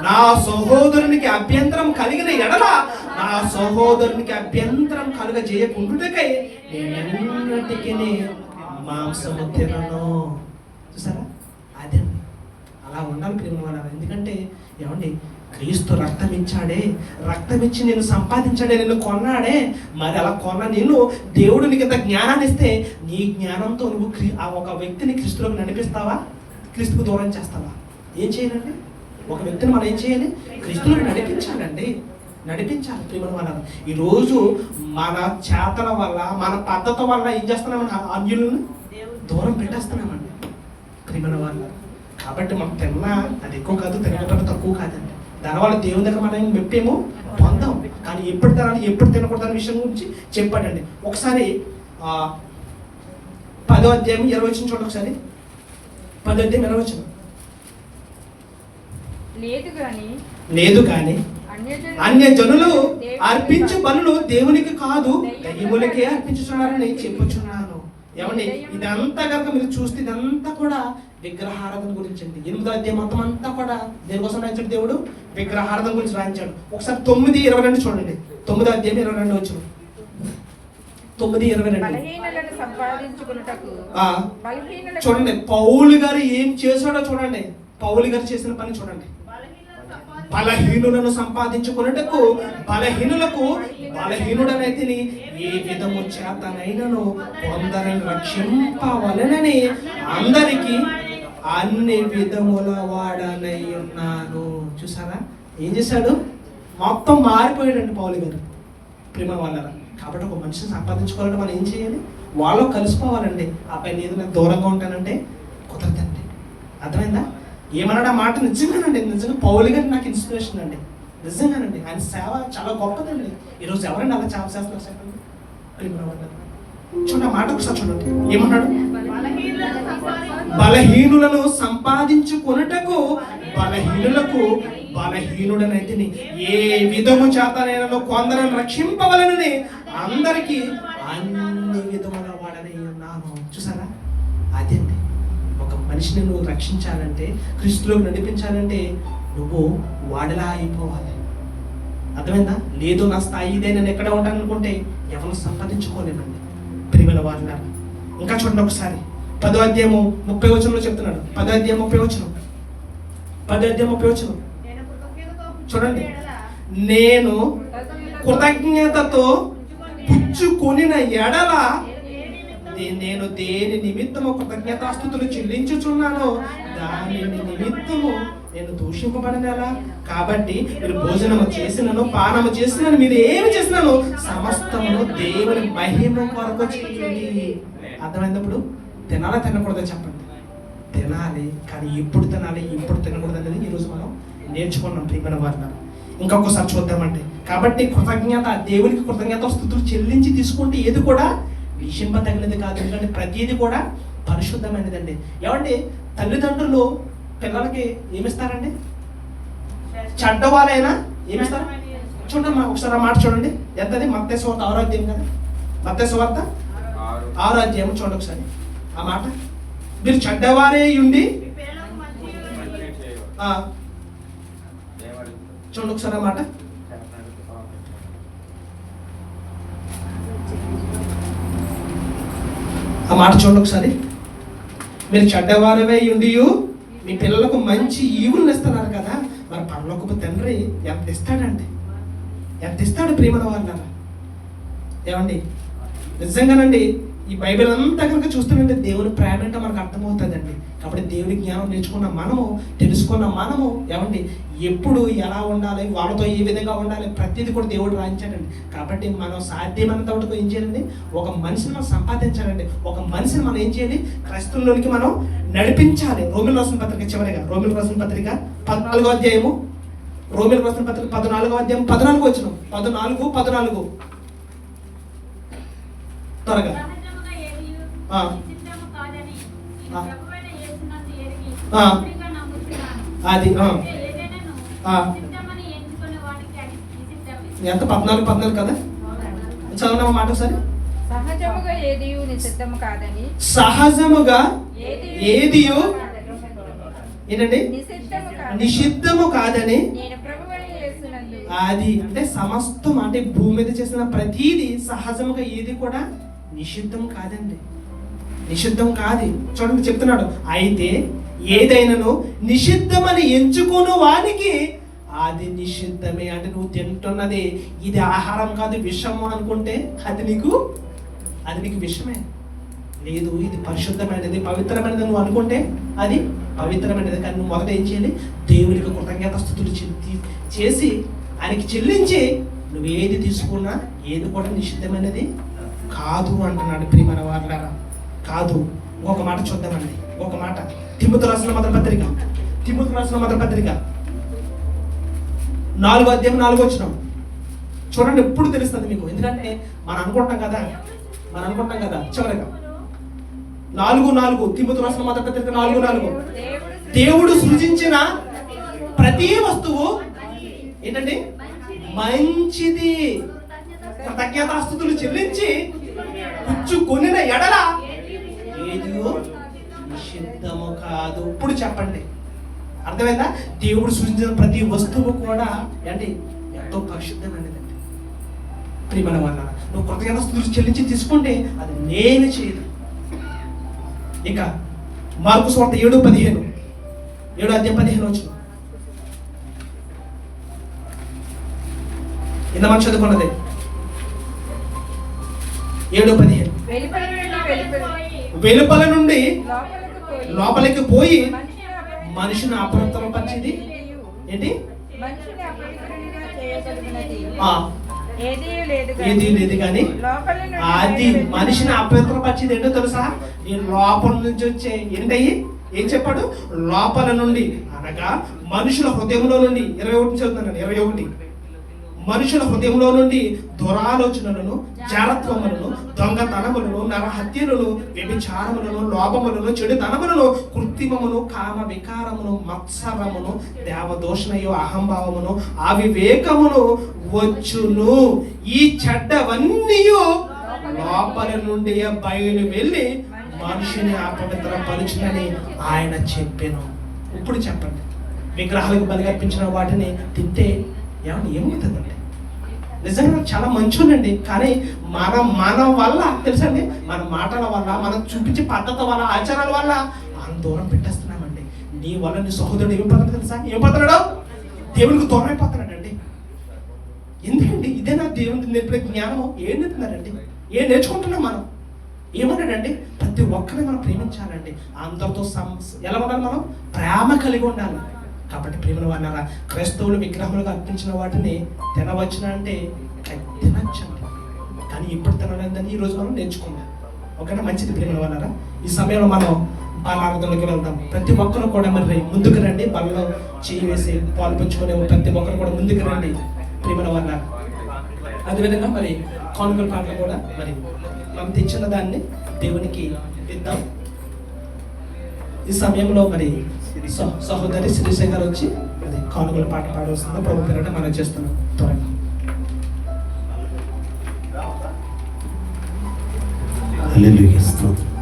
Speaker 3: నా సహోదరునికి అభ్యంతరం కలిగిన ఎడల నా సహోదరునికి అభ్యంతరం కలుగజేయకుండుటకై నేనెన్నటికీ మాంసము తినను. చూసారా? అదే అలా ఉండాలి ప్రియమైన వారు. ఎందుకంటే ఏమండి, క్రీస్తు రక్తం ఇచ్చాడే, రక్తం ఇచ్చి నేను సంపాదించాడే, నిన్ను కొన్నాడే. మరి అలా కొన్న నిన్ను దేవుడు నీకు ఇంత జ్ఞానాన్ని ఇస్తే నీ జ్ఞానంతో నువ్వు ఆ ఒక వ్యక్తిని క్రీస్తులోకి నడిపిస్తావా? క్రీస్తుకు దూరం చేస్తావా? ఏం చేయాలండి? ఒక వ్యక్తిని మనం ఏం చేయాలి? క్రీస్తులోకి నడిపించాలండి, నడిపించాలి ప్రియమైన వారు. ఈరోజు మన చేతల వల్ల మన పద్ధతి వల్ల ఏం చేస్తున్నామండి? అన్యులను దూరం పెట్టేస్తున్నామండి ప్రియమైన వారు. కాబట్టి మనం తిన్నా అది ఎక్కువ కాదు, తినకపోతే తక్కువ కాదండి. దానివల్ల దేవుని దగ్గర మనం మెప్పేమో పొందాం. కానీ ఎప్పుడు తినాలి ఎప్పుడు తినకూడదు అనే విషయం గురించి చెప్పాడండి. ఒకసారి 10వ అధ్యాయం 20 వచనం చూడండి. ఒకసారి 10వ అధ్యాయం 20 వచనం. లేదు కానీ అన్యజనులు అర్పించు బలులు దేవునికి కాదు దయ్యములకే అర్పించుచున్నారని చెప్పుచున్నాను. ఏమండి, ఇదంతా కనుక మీరు చూస్తే ఇదంతా కూడా విగ్రహారాధన గురించి అండి. 8వ అధ్యాయం మొత్తం అంతా కూడా దేనికోసం రాయించాడు దేవుడు? విగ్రహారాధన గురించి రాయించాడు. ఒకసారి 9:22 చూడండి. 9వ అధ్యాయం 22 వచ్చిన 9:22 చూడండి. పౌలు గారు ఏం చేశాడో చూడండి. పౌలు గారు చేసిన పని చూడండి. బలహీనులను సంపాదించుకున్నటకు బలహీనులకు బలహీనుడనైతే ఏ విధము చేతనైనను కొందరిని రక్షింపవలెనని అందరికీ అన్ని విధముల వాడనై ఉన్నాను. చూసారా ఏం చేశాడు? మొత్తం మారిపోయాడండి పౌలు గారు ప్రేమ వాళ్ళ. కాబట్టి ఒక మనిషిని సంపాదించుకోవాలంటే మనం ఏం చేయాలి? వాళ్ళు కలిసిపోవాలండి. ఆ పైన ఏదో నేను దూరంగా ఉంటానంటే కుదరదండి. అర్థమైందా? ఏమన్నాడు ఆ మాట? నిజంగానండి, నిజంగా పౌలు గారు నాకు ఇన్స్పిరేషన్ అండి. నిజంగానండి ఆయన సేవ చాలా గొప్పదండి. ఈరోజు ఎవరండి అలా సేవ చేస్తున్నారు చెప్పండి? చూడండి ఆ మాట ఒకసారి చూడండి. ఏమన్నాడు? బలహీనులను సంపాదించుకొనుటకు బలహీనులకు బలహీనుడనైతే ఏ విధము చేతనైనను కొందరిని రక్షింపవలనని అందరికీ అన్ని విధముల వాడనై ఉన్నాను. చూసారా? అదండి ఒక మనిషిని నువ్వు రక్షించాలంటే, క్రీస్తులోకి నడిపించాలంటే నువ్వు వాడిలా అయిపోవాలి. అర్థమైందా? లేదు నా స్థాయి ఇదే, నేను ఎక్కడ ఉంటాను అనుకుంటే ఎవరు సంపాదించుకోలేనండి ప్రియమైన వారిని. ఇంకా చూడండి ఒకసారి 10వ అధ్యాయము 30వ వచనంలో చెప్తున్నాడు. 10వ అధ్యాయం 30వ వచనం. 10వ అధ్యాయం 30వ వచనం చూడండి. నేను కృతజ్ఞతతో పుచ్చుకొనిన ఎడల నేను దేని నిమిత్తము కృతజ్ఞతాస్తుతులు చెల్లించుచున్నానో దాని నిమిత్తము నేను దూషింపబడినలా. కాబట్టి మీరు భోజనము చేసినను పానము చేసినను మీరు ఏమి చేసినాను సమస్తమును దేవుని మహిమ కొరకు చేయండి. అర్థమైనప్పుడు తినాలా తినకూడదో చెప్పండి. తినాలి, కానీ ఎప్పుడు తినాలి ఎప్పుడు తినకూడదు అనేది ఈరోజు మనం నేర్చుకున్నాం ప్రియమైన వారిని. ఇంకొకసారి చూద్దామంటే, కాబట్టి కృతజ్ఞత, దేవునికి కృతజ్ఞత స్తుతులు చెల్లించి తీసుకుంటే ఏది కూడా విషింపదగినది కాదు. ఎందుకంటే ప్రతిదీ కూడా పరిశుద్ధమైనదండి. ఏమంటే తల్లిదండ్రులు పిల్లలకి ఏమిస్తారండి? చెడ్డవాళ్ళైనా ఏమిస్తారు? చూడండి ఒకసారి ఆ మాట చూడండి. ఎంతది? మత్తయి సువార్త 6వ అధ్యాయం కదా, మత్తయి సువార్త 6వ అధ్యాయం చూడండి ఒకసారి ఆ మాట. మీరు చెడ్డవారే ఉండి చూడండి ఒకసారి ఆ మాట. ఆ మాట చూడండి ఒకసారి. మీరు చెడ్డవారవే ఉండి మీ పిల్లలకు మంచి ఈవులను ఇస్తున్నారు కదా, మరి పరలోకపు తండ్రి ఎంత ఇస్తాడండి? ఎంత ఇస్తాడు ప్రియమైన వాళ్ళ? ఏమండి నిజంగానండి ఈ బైబిల్ అంతా కనుక చూస్తానంటే దేవుని ప్రేమ అంటే మనకు అర్థమవుతుందండి. కాబట్టి దేవుని జ్ఞానం నేర్చుకున్న మనము, తెలుసుకున్న మనము ఏమండి ఎప్పుడు ఎలా ఉండాలి, వాళ్ళతో ఏ విధంగా ఉండాలి, ప్రతిదీ కూడా దేవుడు రాయించాడండి. కాబట్టి మనం సాధ్యమైనంత వరకు ఏం చేయాలండి? ఒక మనిషిని మనం సంపాదించాలండి. ఒక మనిషిని మనం ఏం చేయాలి? క్రైస్తవులోనికి మనం నడిపించాలి. రోమిల్ రాసిన పత్రిక చివరిగా, రోమిల్ రాసిన పత్రిక 14వ అధ్యాయము, రోమిల్ రాసిన పత్రిక 14వ అధ్యాయం 14 వచనం, 14 త్వరగా. అది ఎంత 14 కదా, చదవడం మాట ఒకసారి.
Speaker 4: సహజముగా ఏదియు నిషిద్ధము కాదని,
Speaker 3: సహజముగా ఏదియు ఏంటండి? నిషిద్ధము కాదని. అది అంటే సమస్తం, అంటే భూమి మీద చేసిన ప్రతిదీ సహజముగా ఏది కూడా నిషిద్ధం కాదండి, నిషిద్ధం కాదు. చూడండి చెప్తున్నాడు, అయితే ఏదైనాను నిషిద్ధమని ఎంచుకోను వానికి అది నిషిద్ధమే. అంటే నువ్వు తింటున్నది ఇది ఆహారం కాదు విషము అనుకుంటే అది నీకు విషమే. లేదు, ఇది పరిశుద్ధమైనది పవిత్రమైనది నువ్వు అనుకుంటే అది పవిత్రమైనది. కానీ నువ్వు మొదట ఏం చేయాలి? దేవునికి కృతజ్ఞతాస్తుతులు చేసి ఆయనకి చెల్లించి నువ్వు ఏది తీసుకున్నా ఏది కూడా నిషిద్ధమైనది కాదు అంటున్నాడు ప్రియమైన వారలారా. కాదు. ఒక మాట చూద్దామండి, ఒక మాట. తిమోతి రాసిన మొదటి పత్రిక, 4వ అధ్యాయం 4వ వచనం చూడండి. ఎప్పుడు తెలుస్తుంది మీకు, ఎందుకంటే మనం అనుకుంటాం కదా చివరిగా 4:4 తిమోతి రాసిన మొదటి పత్రిక 4:4 దేవుడు సృజించిన ప్రతి వస్తువు ఏంటండి? మంచిది. కృతజ్ఞతాస్తుతులు చెల్లించి పుచ్చుకొనిన ఎడల ఏదియో నిషిద్ధము కాదు. ఇప్పుడు చెప్పండి, అర్థమైందా? దేవుడు సృష్టించిన ప్రతి వస్తువు కూడా ఏంటి? ఎంతో పరిశుద్ధమైనదండి ప్రియమైన వాళ్ళ. నువ్వు కృతజ్ఞతాస్తుతులు చెల్లించి తీసుకుంటే అది నేను చేయదు. ఇక మార్కు సువార్త 7:15, 7వ అధ్యాయం 15 వచనం. ఇంత మనం చదువుకున్నదే 7:15. వెలుపల నుండి లోపలికి పోయి మనిషిని అపవిత్రపరిచేది ఏంటి? ఏది లేదు కానీ అది మనిషిని అపవిత్రపరిచేది ఏంటో తెలుసా? ఈ లోపల నుంచి వచ్చే ఏంటయ్యి? ఏం చెప్పాడు? లోపల నుండి అనగా మనుషుల హృదయంలో నుండి 21 చదువుతున్నాను 21. మనుషుల హృదయంలో నుండి దురాలోచనలను, జారత్వములను, దొంగతనములను, నరహత్యలను, వ్యభిచారములను, లోభములను, చెడుతనములను, కృత్రిమమును, కామ వికారమును, మత్సరమును, దేవదోషణయు, అహంభావమును, అవివేకమును వచ్చును. ఈ చెడ్డవన్నీ లోపల నుండి బయలు వెళ్ళి మనిషిని అపవిత్రపరచునని ఆయన చెప్పాను. ఇప్పుడు చెప్పండి, విగ్రహాలకు బలి అర్పించిన వాటిని తింటే ఏమవుతుందండి? నిజంగా చాలా మంచోనండి, కానీ మన వల్ల తెలుసండి, మన మాటల వల్ల, మనం చూపించే పద్ధతి వల్ల, ఆచారాల వల్ల మనం దూరం పెట్టేస్తున్నామండి. నీ వల్ల నీ సహోదరుడు ఏమైపోతున్నాడు తెలుసా? ఏమైపోతున్నాడు? దేవునికి దూరం అయిపోతున్నాడండి. ఎందుకండి? ఇదే నా దేవునికి నేర్పిన జ్ఞానము. ఏం నేర్పుతున్నారండి? ఏం నేర్చుకుంటున్నాం మనం? ఏమన్నాడండి? ప్రతి ఒక్కరిని మనం ప్రేమించాలండి. అందరితో ఎలా ఉండాలి? మనం ప్రేమ కలిగి ఉండాలి. కాబట్టి ప్రేమల వాళ్ళారా, క్రైస్తవులు విగ్రహములుగా అర్పించిన వాటిని తినవచ్చున అంటే తినచ్చండి, కానీ ఇప్పుడు తినలేదని ఈరోజు మనం నేర్చుకున్నాం. ఓకేనా? మంచిది ప్రేమల వాళ్ళారా. ఈ సమయంలో మనం బాలారాధనలోకి వెళ్దాం. ప్రతి ఒక్కరు కూడా మరి ముందుకు రండి. బలలో చేయి వేసి పాలు పంచుకునే ప్రతి ఒక్కరు కూడా ముందుకు రండి ప్రేమల వాళ్ళారా. అదేవిధంగా మరి కానుకల పాటలు కూడా మరి మనం తెచ్చిన దాన్ని దేవునికి ఇద్దాం. ఈ సమయంలో మరి సహోదరి శ్రీశై గారు వచ్చి అది కానుకల పాట పాడవస్తుందో ప్రభు పేరిట మనం చేస్తున్నాం. త్వరగా
Speaker 1: హల్లెలూయా స్తోత్రం.